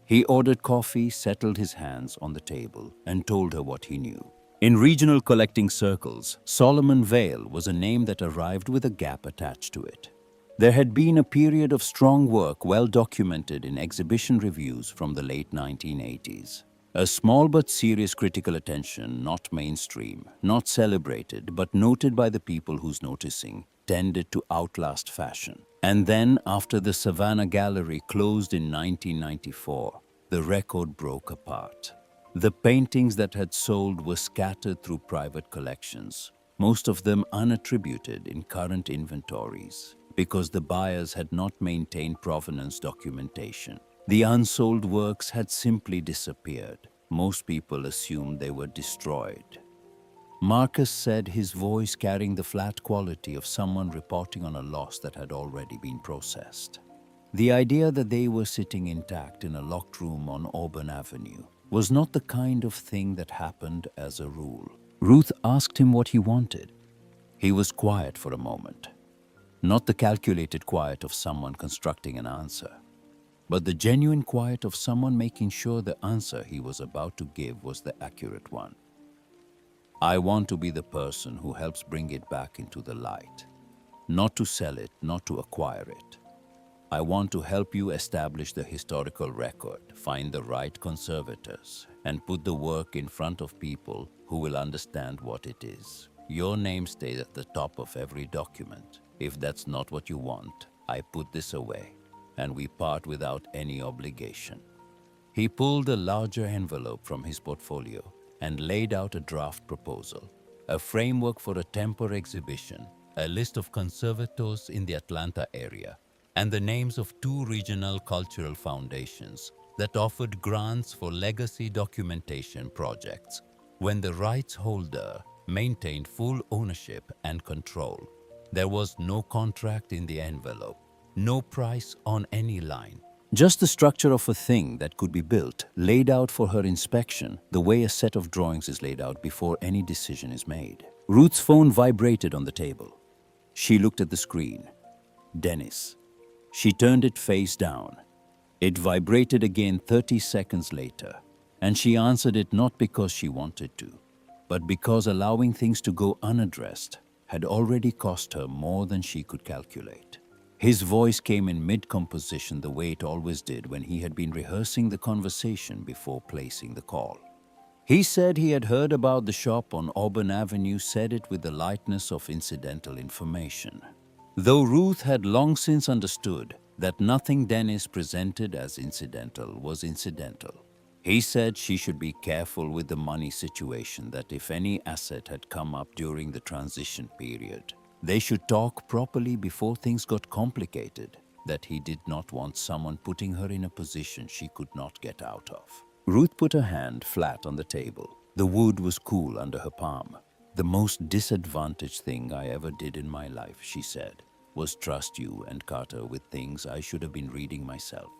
He ordered coffee, settled his hands on the table, and told her what he knew. In regional collecting circles, Solomon Vale was a name that arrived with a gap attached to it. There had been a period of strong work well documented in exhibition reviews from the late 1980s. A small but serious critical attention, not mainstream, not celebrated, but noted by the people whose noticing tended to outlast fashion. And then, after the Savannah Gallery closed in 1994, the record broke apart. The paintings that had sold were scattered through private collections, most of them unattributed in current inventories, because the buyers had not maintained provenance documentation. The unsold works had simply disappeared. Most people assumed they were destroyed. Marcus said, his voice carrying the flat quality of someone reporting on a loss that had already been processed. The idea that they were sitting intact in a locked room on Auburn Avenue was not the kind of thing that happened as a rule. Ruth asked him what he wanted. He was quiet for a moment. Not the calculated quiet of someone constructing an answer, but the genuine quiet of someone making sure the answer he was about to give was the accurate one. "I want to be the person who helps bring it back into the light. Not to sell it, not to acquire it. I want to help you establish the historical record, find the right conservators, and put the work in front of people who will understand what it is. Your name stays at the top of every document. If that's not what you want, I put this away, and we part without any obligation." He pulled a larger envelope from his portfolio and laid out a draft proposal, a framework for a temporary exhibition, a list of conservators in the Atlanta area, and the names of 2 regional cultural foundations that offered grants for legacy documentation projects when the rights holder maintained full ownership and control. There was no contract in the envelope, no price on any line, Just the structure of a thing that could be built, laid out for her inspection, the way a set of drawings is laid out before any decision is made. Ruth's phone vibrated on the table. She looked at the screen. Dennis. She turned it face down. It vibrated again 30 seconds later, and she answered it not because she wanted to, but because allowing things to go unaddressed had already cost her more than she could calculate. His voice came in mid-composition the way it always did when he had been rehearsing the conversation before placing the call. He said he had heard about the shop on Auburn Avenue, said it with the lightness of incidental information. Though Ruth had long since understood that nothing Dennis presented as incidental was incidental. He said she should be careful with the money situation, that if any asset had come up during the transition period, they should talk properly before things got complicated, that he did not want someone putting her in a position she could not get out of. Ruth put her hand flat on the table. The wood was cool under her palm. The most disadvantaged thing I ever did in my life, she said, was trust you and Carter with things I should have been reading myself.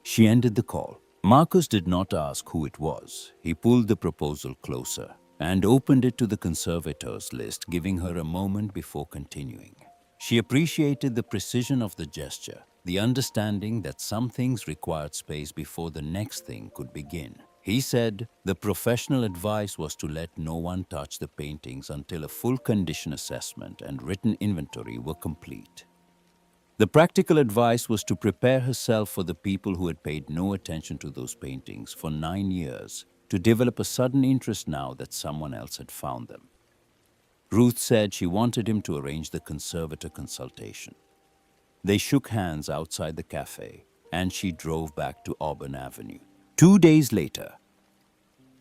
She ended the call. Marcus did not ask who it was. He pulled the proposal closer and opened it to the conservators list, giving her a moment before continuing. She appreciated the precision of the gesture, the understanding that some things required space before the next thing could begin. He said the professional advice was to let no one touch the paintings until a full condition assessment and written inventory were complete. The practical advice was to prepare herself for the people who had paid no attention to those paintings for 9 years to develop a sudden interest now that someone else had found them. Ruth said she wanted him to arrange the conservator consultation. They shook hands outside the cafe, and she drove back to Auburn Avenue. 2 days later,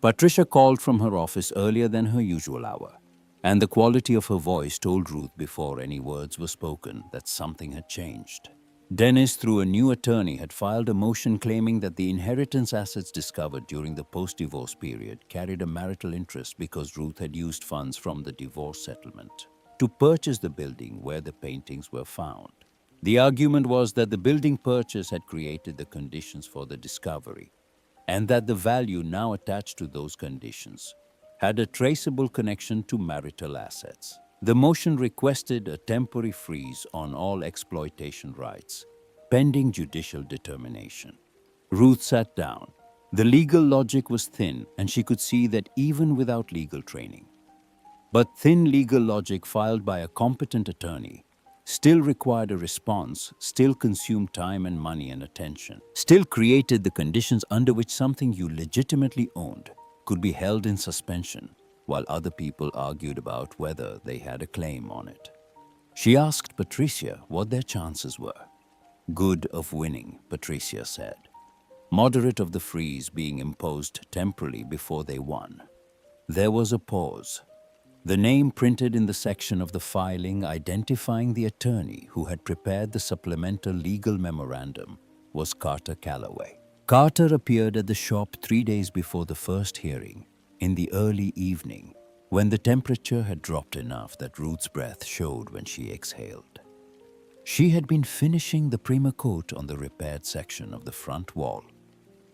Patricia called from her office earlier than her usual hour, and the quality of her voice told Ruth before any words were spoken that something had changed. Dennis, through a new attorney, had filed a motion claiming that the inheritance assets discovered during the post-divorce period carried a marital interest because Ruth had used funds from the divorce settlement to purchase the building where the paintings were found. The argument was that the building purchase had created the conditions for the discovery, and that the value now attached to those conditions had a traceable connection to marital assets. The motion requested a temporary freeze on all exploitation rights, pending judicial determination. Ruth sat down. The legal logic was thin, and she could see that even without legal training. But thin legal logic filed by a competent attorney still required a response, still consumed time and money and attention, still created the conditions under which something you legitimately owned could be held in suspension while other people argued about whether they had a claim on it. She asked Patricia what their chances were. Good of winning, Patricia said. Moderate of the freeze being imposed temporarily before they won. There was a pause. The name printed in the section of the filing identifying the attorney who had prepared the supplemental legal memorandum was Carter Calloway. Carter appeared at the shop 3 days before the first hearing, in the early evening, when the temperature had dropped enough that Ruth's breath showed when she exhaled. She had been finishing the primer coat on the repaired section of the front wall,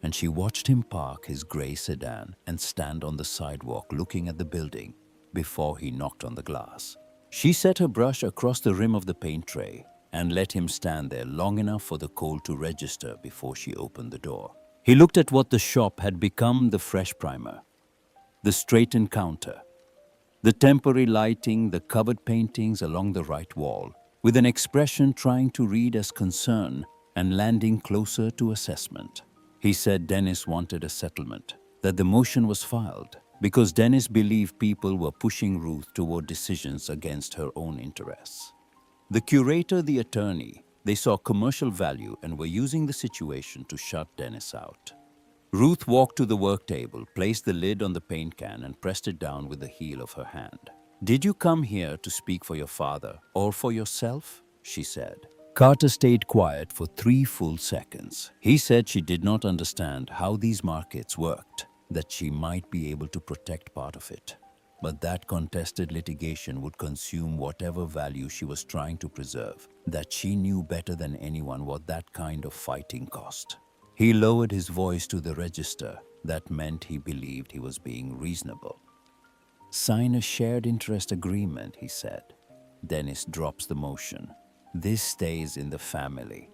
and she watched him park his gray sedan and stand on the sidewalk looking at the building before he knocked on the glass. She set her brush across the rim of the paint tray and let him stand there long enough for the cold to register before she opened the door. He looked at what the shop had become: the fresh primer, the straightened counter, the temporary lighting, the covered paintings along the right wall, with an expression trying to read as concern and landing closer to assessment. He said Dennis wanted a settlement, that the motion was filed because Dennis believed people were pushing Ruth toward decisions against her own interests. The curator, the attorney, they saw commercial value and were using the situation to shut Dennis out. Ruth walked to the work table, placed the lid on the paint can and pressed it down with the heel of her hand. "Did you come here to speak for your father or for yourself?" she said. Carter stayed quiet for 3 full seconds. He said she did not understand how these markets worked, that she might be able to protect part of it. but that contested litigation would consume whatever value she was trying to preserve, that she knew better than anyone what that kind of fighting cost. He lowered his voice to the register. That meant he believed he was being reasonable. "Sign a shared interest agreement," he said. Dennis drops the motion. "This stays in the family."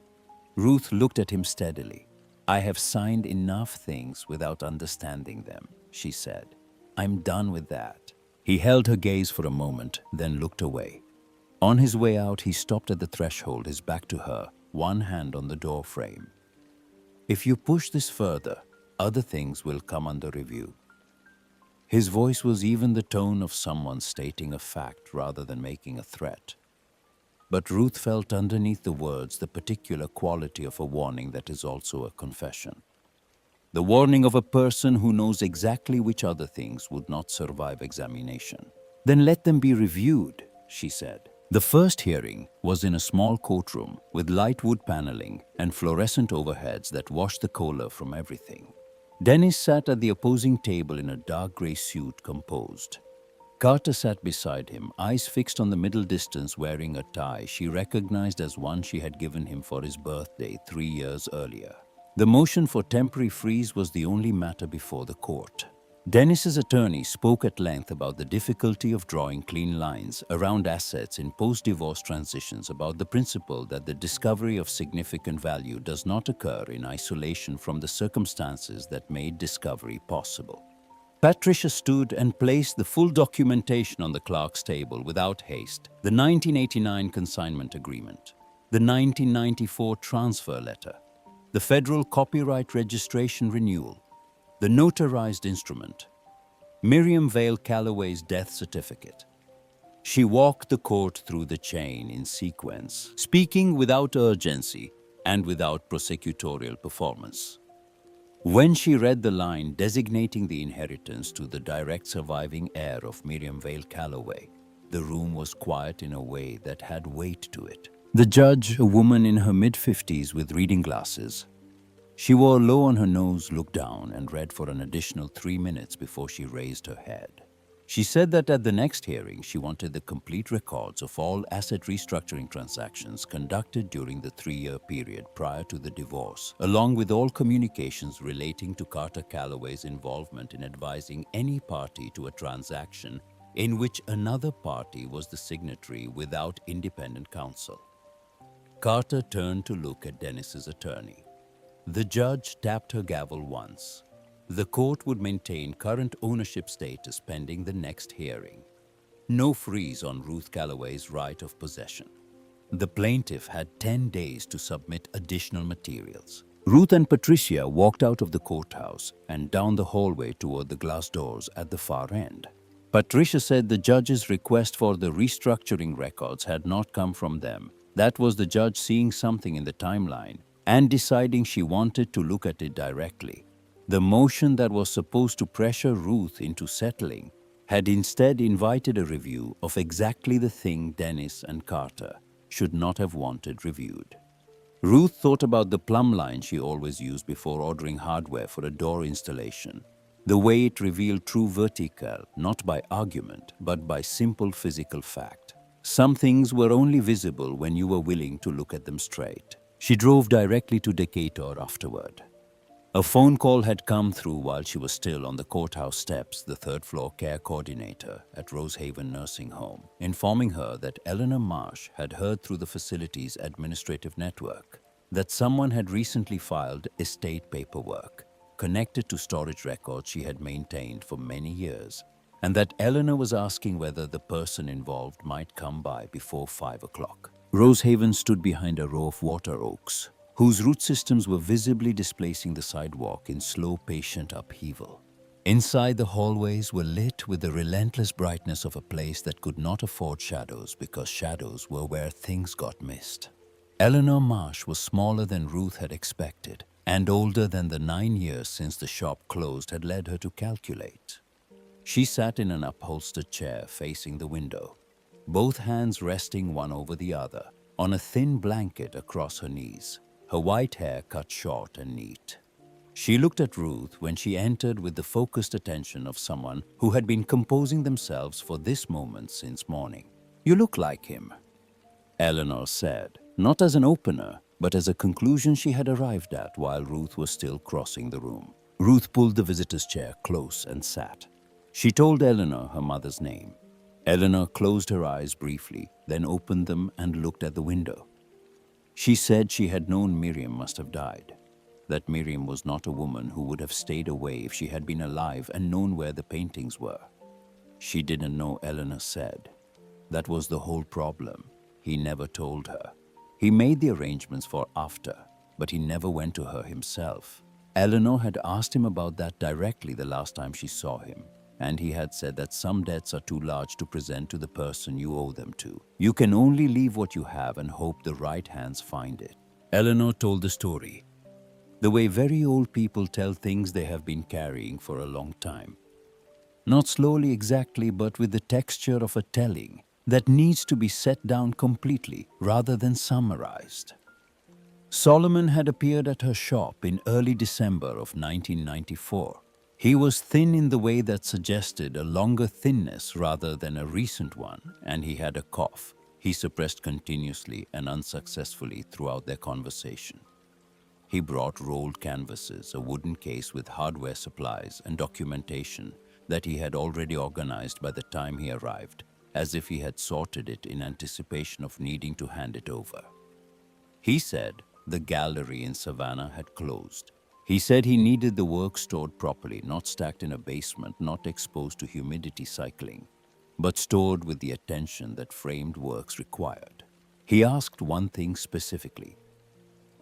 Ruth looked at him steadily. "I have signed enough things without understanding them," she said. "I'm done with that." He held her gaze for a moment, then looked away. On his way out, he stopped at the threshold, his back to her, one hand on the door frame. "If you push this further, other things will come under review." His voice was even the tone of someone stating a fact rather than making a threat. But Ruth felt underneath the words the particular quality of a warning that is also a confession. The warning of a person who knows exactly which other things would not survive examination. "Then let them be reviewed," she said. The first hearing was in a small courtroom with light wood paneling and fluorescent overheads that washed the color from everything. Dennis sat at the opposing table in a dark gray suit, composed. Carter sat beside him, eyes fixed on the middle distance, wearing a tie she recognized as one she had given him for his birthday 3 years earlier. The motion for temporary freeze was the only matter before the court. Dennis's attorney spoke at length about the difficulty of drawing clean lines around assets in post-divorce transitions, about the principle that the discovery of significant value does not occur in isolation from the circumstances that made discovery possible. Patricia stood and placed the full documentation on the clerk's table without haste: the 1989 consignment agreement, the 1994 transfer letter, the federal copyright registration renewal, the notarized instrument, Miriam Vale Calloway's death certificate. She walked the court through the chain in sequence, speaking without urgency and without prosecutorial performance. When she read the line designating the inheritance to the direct surviving heir of Miriam Vale Calloway, the room was quiet in a way that had weight to it. The judge, a woman in her mid-50s with reading glasses, she wore low on her nose, looked down and read for an additional 3 minutes before she raised her head. She said that at the next hearing, she wanted the complete records of all asset restructuring transactions conducted during the 3-year period prior to the divorce, along with all communications relating to Carter Calloway's involvement in advising any party to a transaction in which another party was the signatory without independent counsel. Carter turned to look at Dennis's attorney. The judge tapped her gavel once. The court would maintain current ownership status pending the next hearing. No freeze on Ruth Calloway's right of possession. The plaintiff had 10 days to submit additional materials. Ruth and Patricia walked out of the courthouse and down the hallway toward the glass doors at the far end. Patricia said the judge's request for the restructuring records had not come from them. That was the judge seeing something in the timeline and deciding she wanted to look at it directly. The motion that was supposed to pressure Ruth into settling had instead invited a review of exactly the thing Dennis and Carter should not have wanted reviewed. Ruth thought about the plumb line she always used before ordering hardware for a door installation, the way it revealed true vertical, not by argument, but by simple physical fact. Some things were only visible when you were willing to look at them straight. She drove directly to Decatur afterward. A phone call had come through while she was still on the courthouse steps, the third-floor care coordinator at Rosehaven Nursing Home, informing her that Eleanor Marsh had heard through the facility's administrative network that someone had recently filed estate paperwork connected to storage records she had maintained for many years, and that Eleanor was asking whether the person involved might come by before 5 o'clock. Rosehaven stood behind a row of water oaks, whose root systems were visibly displacing the sidewalk in slow, patient upheaval. Inside, the hallways were lit with the relentless brightness of a place that could not afford shadows, because shadows were where things got missed. Eleanor Marsh was smaller than Ruth had expected, and older than the 9 years since the shop closed had led her to calculate. She sat in an upholstered chair facing the window, both hands resting one over the other, on a thin blanket across her knees, her white hair cut short and neat. She looked at Ruth when she entered with the focused attention of someone who had been composing themselves for this moment since morning. "You look like him," Eleanor said, not as an opener, but as a conclusion she had arrived at while Ruth was still crossing the room. Ruth pulled the visitor's chair close and sat. She told Eleanor her mother's name. Eleanor closed her eyes briefly, then opened them and looked at the window. She said she had known Miriam must have died, that Miriam was not a woman who would have stayed away if she had been alive and known where the paintings were. She didn't know, Eleanor said. That was the whole problem. He never told her. He made the arrangements for after, but he never went to her himself. Eleanor had asked him about that directly the last time she saw him, and he had said that some debts are too large to present to the person you owe them to. You can only leave what you have and hope the right hands find it. Eleanor told the story, the way very old people tell things they have been carrying for a long time. Not slowly exactly, but with the texture of a telling that needs to be set down completely rather than summarized. Solomon had appeared at her shop in early December of 1994. He was thin in the way that suggested a longer thinness rather than a recent one, and he had a cough he suppressed continuously and unsuccessfully throughout their conversation. He brought rolled canvases, a wooden case with hardware supplies and documentation that he had already organized by the time he arrived, as if he had sorted it in anticipation of needing to hand it over. He said the gallery in Savannah had closed. He said he needed the work stored properly, not stacked in a basement, not exposed to humidity cycling, but stored with the attention that framed works required. He asked one thing specifically.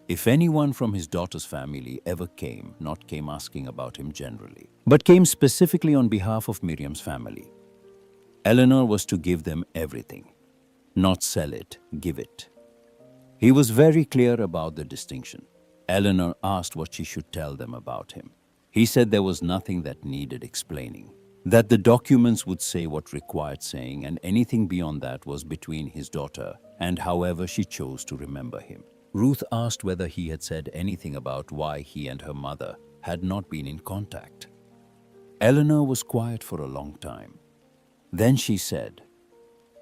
If anyone from his daughter's family ever came, not came asking about him generally, but came specifically on behalf of Miriam's family, Eleanor was to give them everything, not sell it, give it. He was very clear about the distinction. Eleanor asked what she should tell them about him. He said there was nothing that needed explaining, that the documents would say what required saying, and anything beyond that was between his daughter and however she chose to remember him. Ruth asked whether he had said anything about why he and her mother had not been in contact. Eleanor was quiet for a long time. Then she said,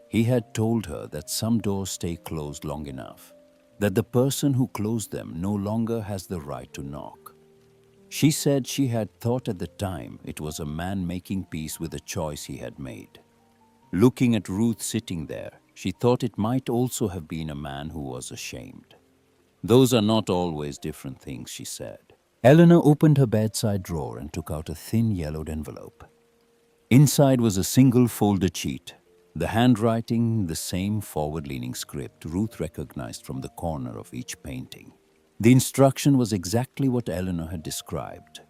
he had told her that some doors stay closed long enough, that the person who closed them no longer has the right to knock. She said she had thought at the time it was a man making peace with a choice he had made. Looking at Ruth sitting there, she thought it might also have been a man who was ashamed. Those are not always different things, she said. Eleanor opened her bedside drawer and took out a thin yellowed envelope. Inside was a single folded sheet, the handwriting the same forward-leaning script Ruth recognized from the corner of each painting. The instruction was exactly what Eleanor had described.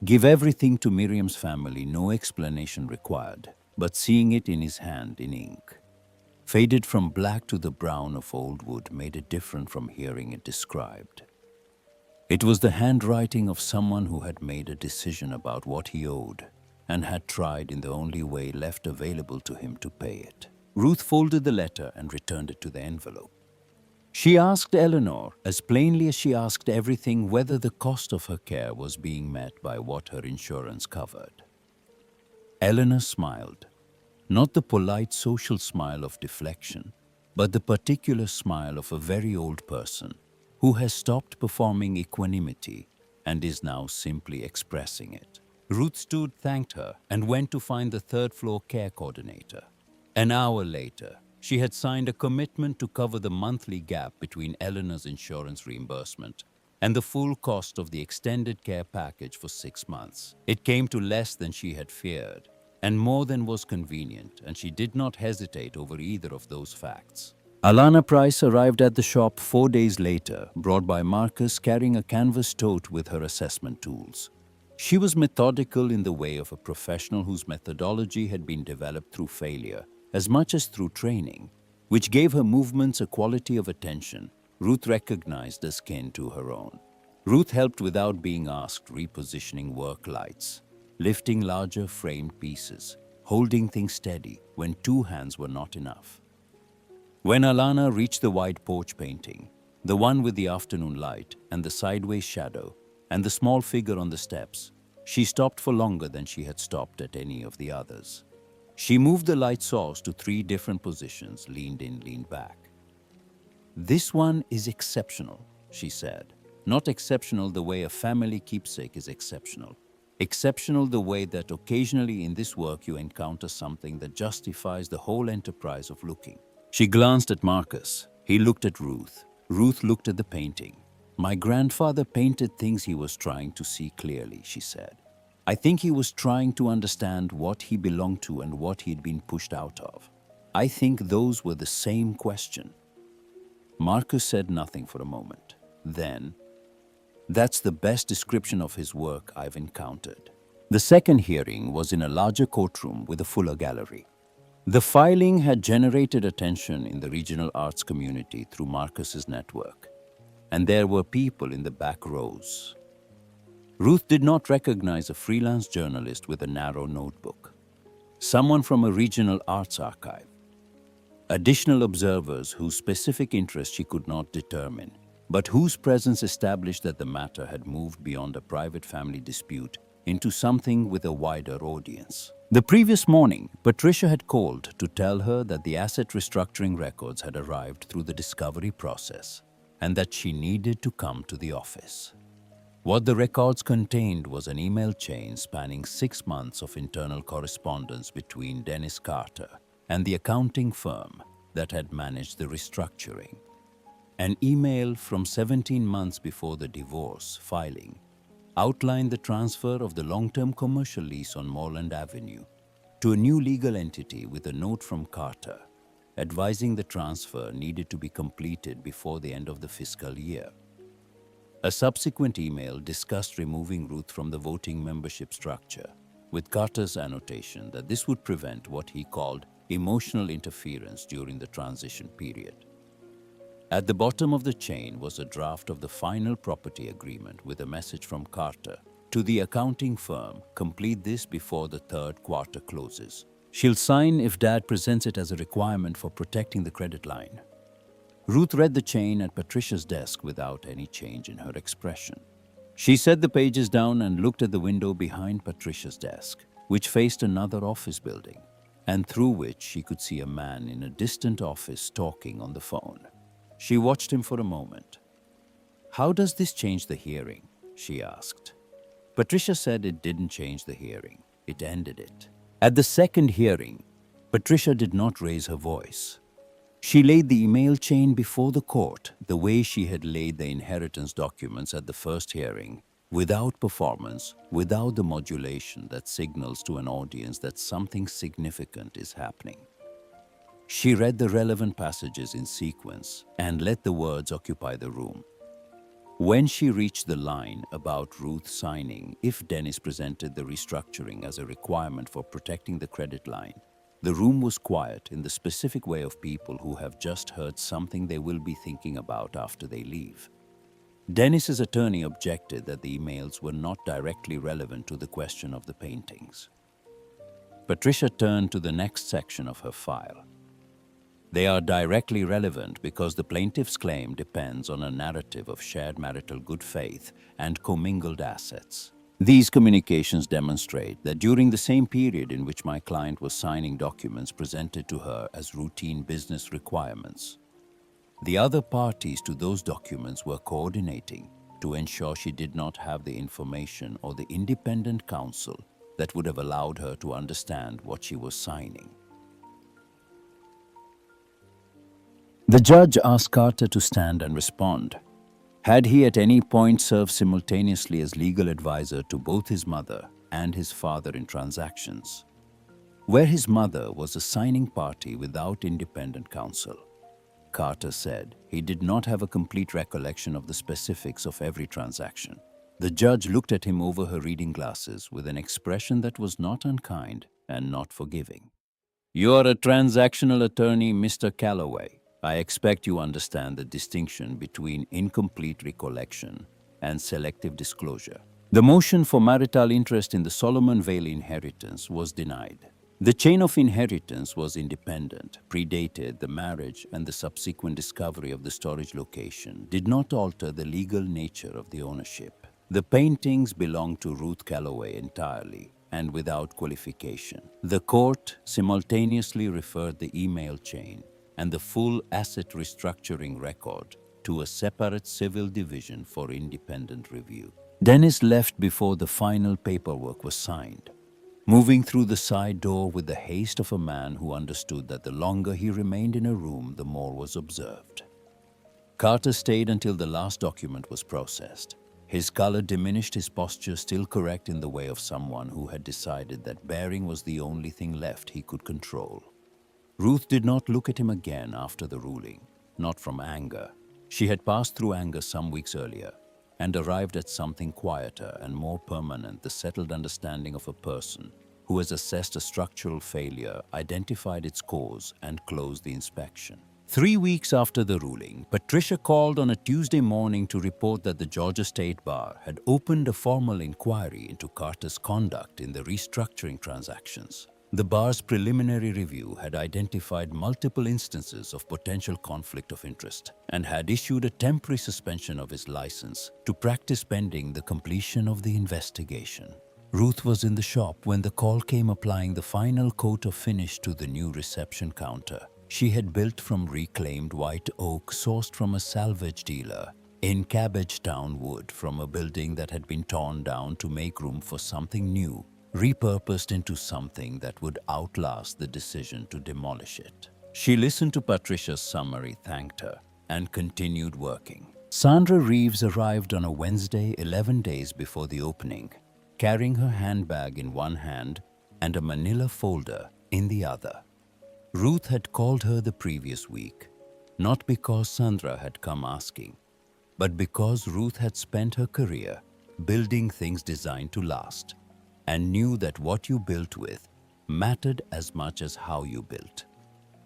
Give everything to Miriam's family, no explanation required, but seeing it in his hand in ink, faded from black to the brown of old wood, made it different from hearing it described. It was the handwriting of someone who had made a decision about what he owed and had tried in the only way left available to him to pay it. Ruth folded the letter and returned it to the envelope. She asked Eleanor, as plainly as she asked everything, whether the cost of her care was being met by what her insurance covered. Eleanor smiled, not the polite social smile of deflection, but the particular smile of a very old person who has stopped performing equanimity and is now simply expressing it. Ruth stood, thanked her, and went to find the third-floor care coordinator. An hour later, she had signed a commitment to cover the monthly gap between Eleanor's insurance reimbursement and the full cost of the extended care package for 6 months. It came to less than she had feared, and more than was convenient, and she did not hesitate over either of those facts. Alana Price arrived at the shop 4 days later, brought by Marcus carrying a canvas tote with her assessment tools. She was methodical in the way of a professional whose methodology had been developed through failure as much as through training, which gave her movements a quality of attention Ruth recognized as kin to her own. Ruth helped without being asked, repositioning work lights, lifting larger framed pieces, holding things steady when 2 hands were not enough. When Alana reached the wide porch painting, the one with the afternoon light and the sideways shadow, and the small figure on the steps. She stopped for longer than she had stopped at any of the others. She moved the light source to 3 different positions, leaned in, leaned back. "This one is exceptional," she said. "Not exceptional the way a family keepsake is exceptional. Exceptional the way that occasionally in this work you encounter something that justifies the whole enterprise of looking." She glanced at Marcus. He looked at Ruth. Ruth looked at the painting. "My grandfather painted things he was trying to see clearly," she said. "I think he was trying to understand what he belonged to and what he'd been pushed out of. I think those were the same question." Marcus said nothing for a moment. Then, "That's the best description of his work I've encountered." The second hearing was in a larger courtroom with a fuller gallery. The filing had generated attention in the regional arts community through Marcus's network, and there were people in the back rows. Ruth did not recognize a freelance journalist with a narrow notebook, someone from a regional arts archive, additional observers whose specific interest she could not determine, but whose presence established that the matter had moved beyond a private family dispute into something with a wider audience. The previous morning, Patricia had called to tell her that the asset restructuring records had arrived through the discovery process and that she needed to come to the office. What the records contained was an email chain spanning 6 months of internal correspondence between Dennis Carter and the accounting firm that had managed the restructuring. An email from 17 months before the divorce filing outlined the transfer of the long-term commercial lease on Moreland Avenue to a new legal entity with a note from Carter advising the transfer needed to be completed before the end of the fiscal year. A subsequent email discussed removing Ruth from the voting membership structure, with Carter's annotation that this would prevent what he called emotional interference during the transition period. At the bottom of the chain was a draft of the final property agreement with a message from Carter to the accounting firm: "Complete this before the 3rd quarter closes. She'll sign if Dad presents it as a requirement for protecting the credit line." Ruth read the chain at Patricia's desk without any change in her expression. She set the pages down and looked at the window behind Patricia's desk, which faced another office building, and through which she could see a man in a distant office talking on the phone. She watched him for a moment. "How does this change the hearing?" she asked. Patricia said it didn't change the hearing. It ended it. At the second hearing, Patricia did not raise her voice. She laid the email chain before the court the way she had laid the inheritance documents at the first hearing, without performance, without the modulation that signals to an audience that something significant is happening. She read the relevant passages in sequence and let the words occupy the room. When she reached the line about Ruth signing if Dennis presented the restructuring as a requirement for protecting the credit line, the room was quiet in the specific way of people who have just heard something they will be thinking about after they leave. Dennis's attorney objected that the emails were not directly relevant to the question of the paintings. Patricia turned to the next section of her file. "They are directly relevant because the plaintiff's claim depends on a narrative of shared marital good faith and commingled assets. These communications demonstrate that during the same period in which my client was signing documents presented to her as routine business requirements, the other parties to those documents were coordinating to ensure she did not have the information or the independent counsel that would have allowed her to understand what she was signing." The judge asked Carter to stand and respond. Had he at any point served simultaneously as legal advisor to both his mother and his father in transactions, where his mother was a signing party without independent counsel? Carter said he did not have a complete recollection of the specifics of every transaction. The judge looked at him over her reading glasses with an expression that was not unkind and not forgiving. "You are a transactional attorney, Mr. Calloway. I expect you understand the distinction between incomplete recollection and selective disclosure." The motion for marital interest in the Solomon Vale inheritance was denied. The chain of inheritance was independent, predated the marriage, and the subsequent discovery of the storage location did not alter the legal nature of the ownership. The paintings belonged to Ruth Calloway entirely and without qualification. The court simultaneously referred the email chain and the full asset restructuring record to a separate civil division for independent review. Dennis left before the final paperwork was signed, moving through the side door with the haste of a man who understood that the longer he remained in a room, the more was observed. Carter stayed until the last document was processed. His color diminished, his posture still correct in the way of someone who had decided that bearing was the only thing left he could control. Ruth did not look at him again after the ruling, not from anger. She had passed through anger some weeks earlier and arrived at something quieter and more permanent, the settled understanding of a person who has assessed a structural failure, identified its cause, and closed the inspection. 3 weeks after the ruling, Patricia called on a Tuesday morning to report that the Georgia State Bar had opened a formal inquiry into Carter's conduct in the restructuring transactions. The bar's preliminary review had identified multiple instances of potential conflict of interest and had issued a temporary suspension of his license to practice pending the completion of the investigation. Ruth was in the shop when the call came, applying the final coat of finish to the new reception counter she had built from reclaimed white oak sourced from a salvage dealer in Cabbagetown wood from a building that had been torn down to make room for something new, repurposed into something that would outlast the decision to demolish it. She listened to Patricia's summary, thanked her, and continued working. Sandra Reeves arrived on a Wednesday 11 days before the opening, carrying her handbag in one hand and a manila folder in the other. Ruth had called her the previous week, not because Sandra had come asking, but because Ruth had spent her career building things designed to last and knew that what you built with mattered as much as how you built.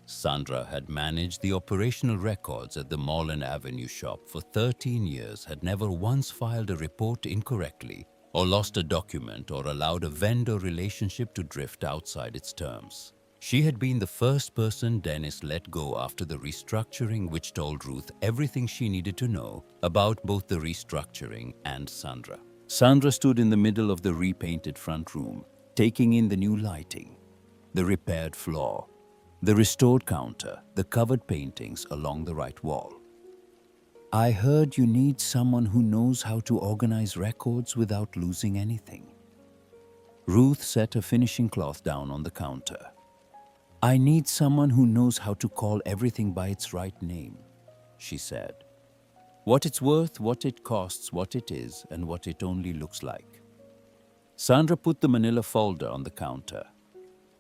Sandra had managed the operational records at the Moreland Avenue shop for 13 years, had never once filed a report incorrectly or lost a document or allowed a vendor relationship to drift outside its terms. She had been the first person Dennis let go after the restructuring, which told Ruth everything she needed to know about both the restructuring and Sandra. Sandra stood in the middle of the repainted front room, taking in the new lighting, the repaired floor, the restored counter, the covered paintings along the right wall. "I heard you need someone who knows how to organize records without losing anything." Ruth set her finishing cloth down on the counter. "I need someone who knows how to call everything by its right name," she said. "What it's worth, what it costs, what it is, and what it only looks like." Sandra put the manila folder on the counter.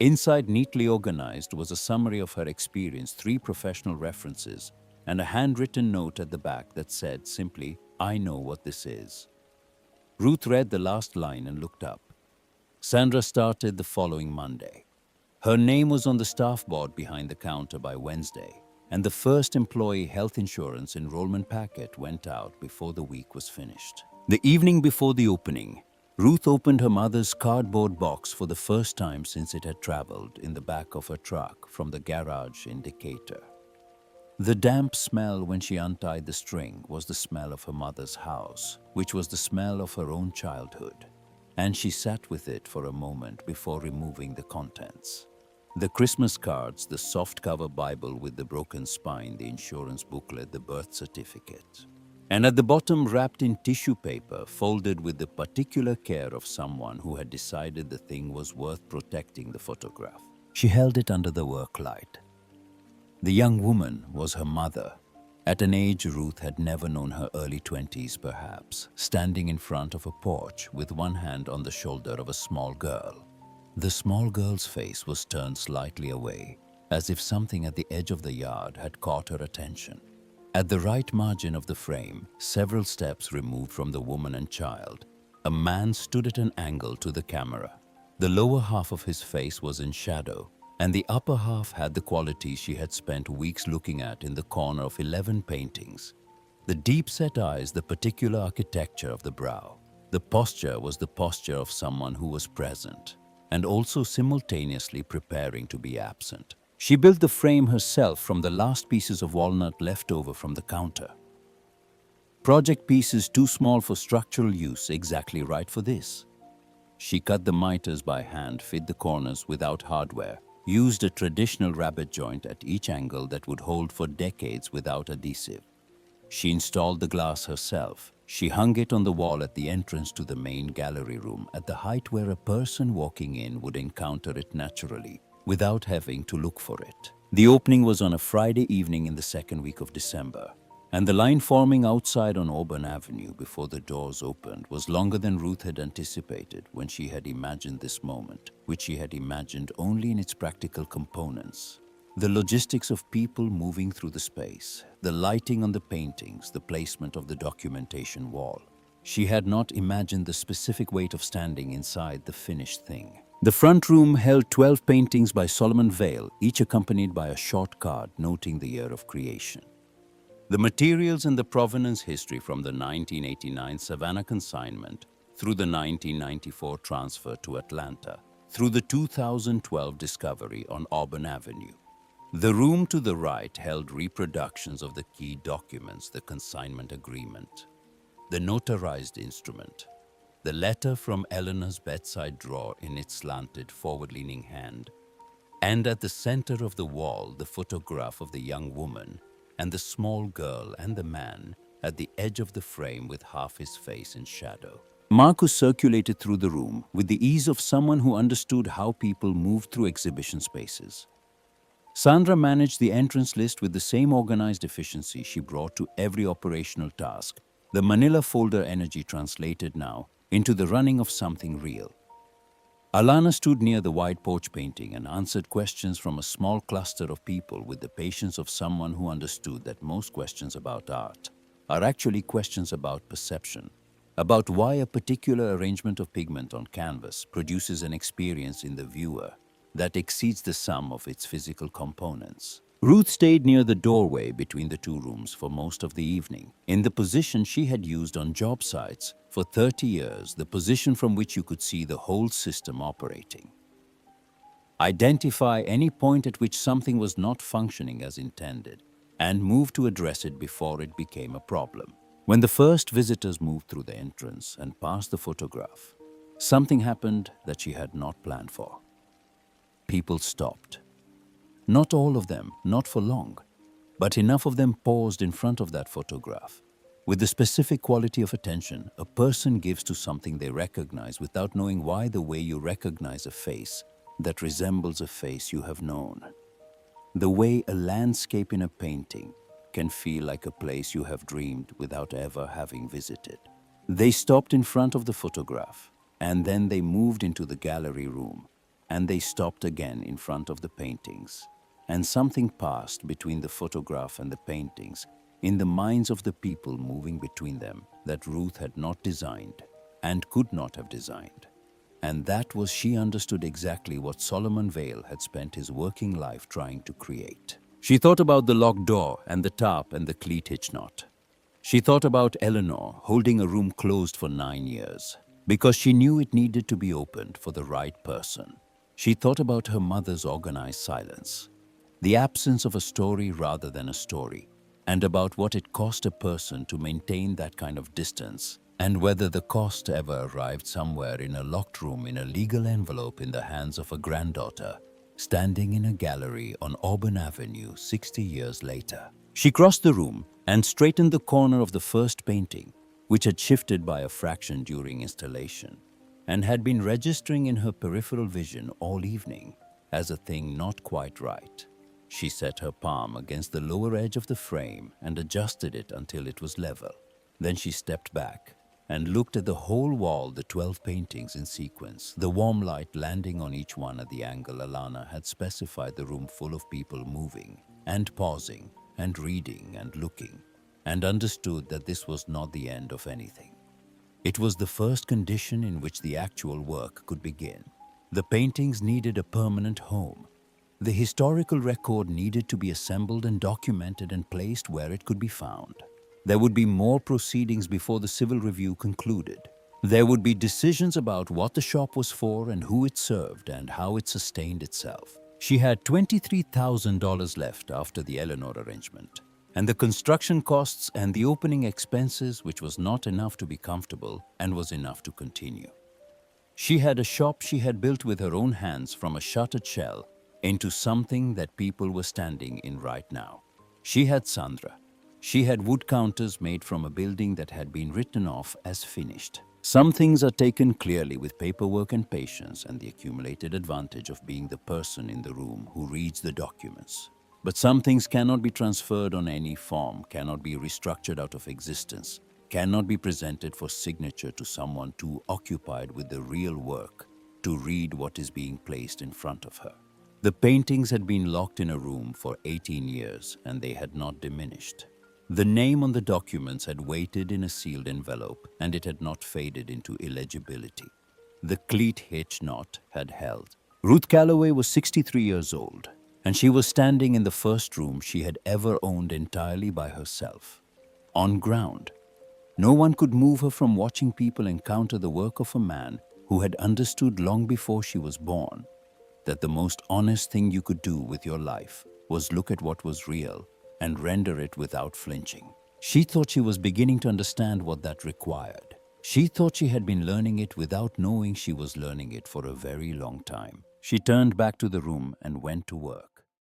Inside, neatly organized, was a summary of her experience, 3 professional references, and a handwritten note at the back that said simply, "I know what this is." Ruth read the last line and looked up. Sandra started the following Monday. Her name was on the staff board behind the counter by Wednesday, and the first employee health insurance enrollment packet went out before the week was finished. The evening before the opening, Ruth opened her mother's cardboard box for the first time since it had traveled in the back of her truck from the garage in Decatur. The damp smell when she untied the string was the smell of her mother's house, which was the smell of her own childhood, and she sat with it for a moment before removing the contents. The Christmas cards, the soft-cover Bible with the broken spine, the insurance booklet, the birth certificate. And at the bottom, wrapped in tissue paper, folded with the particular care of someone who had decided the thing was worth protecting, the photograph. She held it under the work light. The young woman was her mother, at an age Ruth had never known, her early 20s perhaps, standing in front of a porch with one hand on the shoulder of a small girl. The small girl's face was turned slightly away, as if something at the edge of the yard had caught her attention. At the right margin of the frame, several steps removed from the woman and child, a man stood at an angle to the camera. The lower half of his face was in shadow, and the upper half had the qualities she had spent weeks looking at in the corner of 11 paintings. The deep-set eyes, the particular architecture of the brow. The posture was the posture of someone who was present, and also simultaneously preparing to be absent. She built the frame herself from the last pieces of walnut left over from the counter. Project piece is too small for structural use, exactly right for this. She cut the miters by hand, fit the corners without hardware, used a traditional rabbet joint at each angle that would hold for decades without adhesive. She installed the glass herself. She hung it on the wall at the entrance to the main gallery room at the height where a person walking in would encounter it naturally, without having to look for it. The opening was on a Friday evening in the second week of December, and the line forming outside on Auburn Avenue before the doors opened was longer than Ruth had anticipated when she had imagined this moment, which she had imagined only in its practical components. The logistics of people moving through the space, the lighting on the paintings, the placement of the documentation wall. She had not imagined the specific weight of standing inside the finished thing. The front room held 12 paintings by Solomon Vale, each accompanied by a short card noting the year of creation. The materials and the provenance history from the 1989 Savannah consignment through the 1994 transfer to Atlanta, through the 2012 discovery on Auburn Avenue. The room to the right held reproductions of the key documents, the consignment agreement, the notarized instrument, the letter from Eleanor's bedside drawer in its slanted, forward-leaning hand, and at the center of the wall, the photograph of the young woman and the small girl and the man at the edge of the frame with half his face in shadow. Marcus circulated through the room with the ease of someone who understood how people moved through exhibition spaces. Sandra managed the entrance list with the same organized efficiency she brought to every operational task, the manila folder energy translated now into the running of something real. Alana stood near the wide porch painting and answered questions from a small cluster of people with the patience of someone who understood that most questions about art are actually questions about perception, about why a particular arrangement of pigment on canvas produces an experience in the viewer that exceeds the sum of its physical components. Ruth stayed near the doorway between the two rooms for most of the evening, in the position she had used on job sites for 30 years, the position from which you could see the whole system operating. Identify any point at which something was not functioning as intended, and move to address it before it became a problem. When the first visitors moved through the entrance and passed the photograph, something happened that she had not planned for. People stopped. Not all of them, not for long, but enough of them paused in front of that photograph. With the specific quality of attention a person gives to something they recognize without knowing why, the way you recognize a face that resembles a face you have known. The way a landscape in a painting can feel like a place you have dreamed without ever having visited. They stopped in front of the photograph, and then they moved into the gallery room. And they stopped again in front of the paintings, and something passed between the photograph and the paintings in the minds of the people moving between them that Ruth had not designed and could not have designed. And that was, she understood exactly what Solomon Vale had spent his working life trying to create. She thought about the locked door and the tarp and the cleat hitch knot. She thought about Eleanor holding a room closed for 9 years because she knew it needed to be opened for the right person. She thought about her mother's organized silence, the absence of a story rather than a story, and about what it cost a person to maintain that kind of distance, and whether the cost ever arrived somewhere in a locked room in a legal envelope in the hands of a granddaughter, standing in a gallery on Auburn Avenue 60 years later. She crossed the room and straightened the corner of the first painting, which had shifted by a fraction during installation, and had been registering in her peripheral vision all evening as a thing not quite right. She set her palm against the lower edge of the frame and adjusted it until it was level. Then she stepped back and looked at the whole wall, the 12 paintings in sequence, the warm light landing on each one at the angle Alana had specified, the room full of people moving and pausing and reading and looking, and understood that this was not the end of anything. It was the first condition in which the actual work could begin. The paintings needed a permanent home. The historical record needed to be assembled and documented and placed where it could be found. There would be more proceedings before the civil review concluded. There would be decisions about what the shop was for and who it served and how it sustained itself. She had $23,000 left after the Eleanor arrangement. And the construction costs and the opening expenses, which was not enough to be comfortable and was enough to continue. She had a shop she had built with her own hands from a shuttered shell into something that people were standing in right now. She had Sandra. She had wood counters made from a building that had been written off as finished. Some things are taken clearly with paperwork and patience and the accumulated advantage of being the person in the room who reads the documents. But some things cannot be transferred on any form, cannot be restructured out of existence, cannot be presented for signature to someone too occupied with the real work to read what is being placed in front of her. The paintings had been locked in a room for 18 years and they had not diminished. The name on the documents had waited in a sealed envelope and it had not faded into illegibility. The cleat hitch knot had held. Ruth Calloway was 63 years old and she was standing in the first room she had ever owned entirely by herself. On ground. No one could move her from watching people encounter the work of a man who had understood long before she was born that the most honest thing you could do with your life was look at what was real and render it without flinching. She thought she was beginning to understand what that required. She thought she had been learning it without knowing she was learning it for a very long time. She turned back to the room and went to work.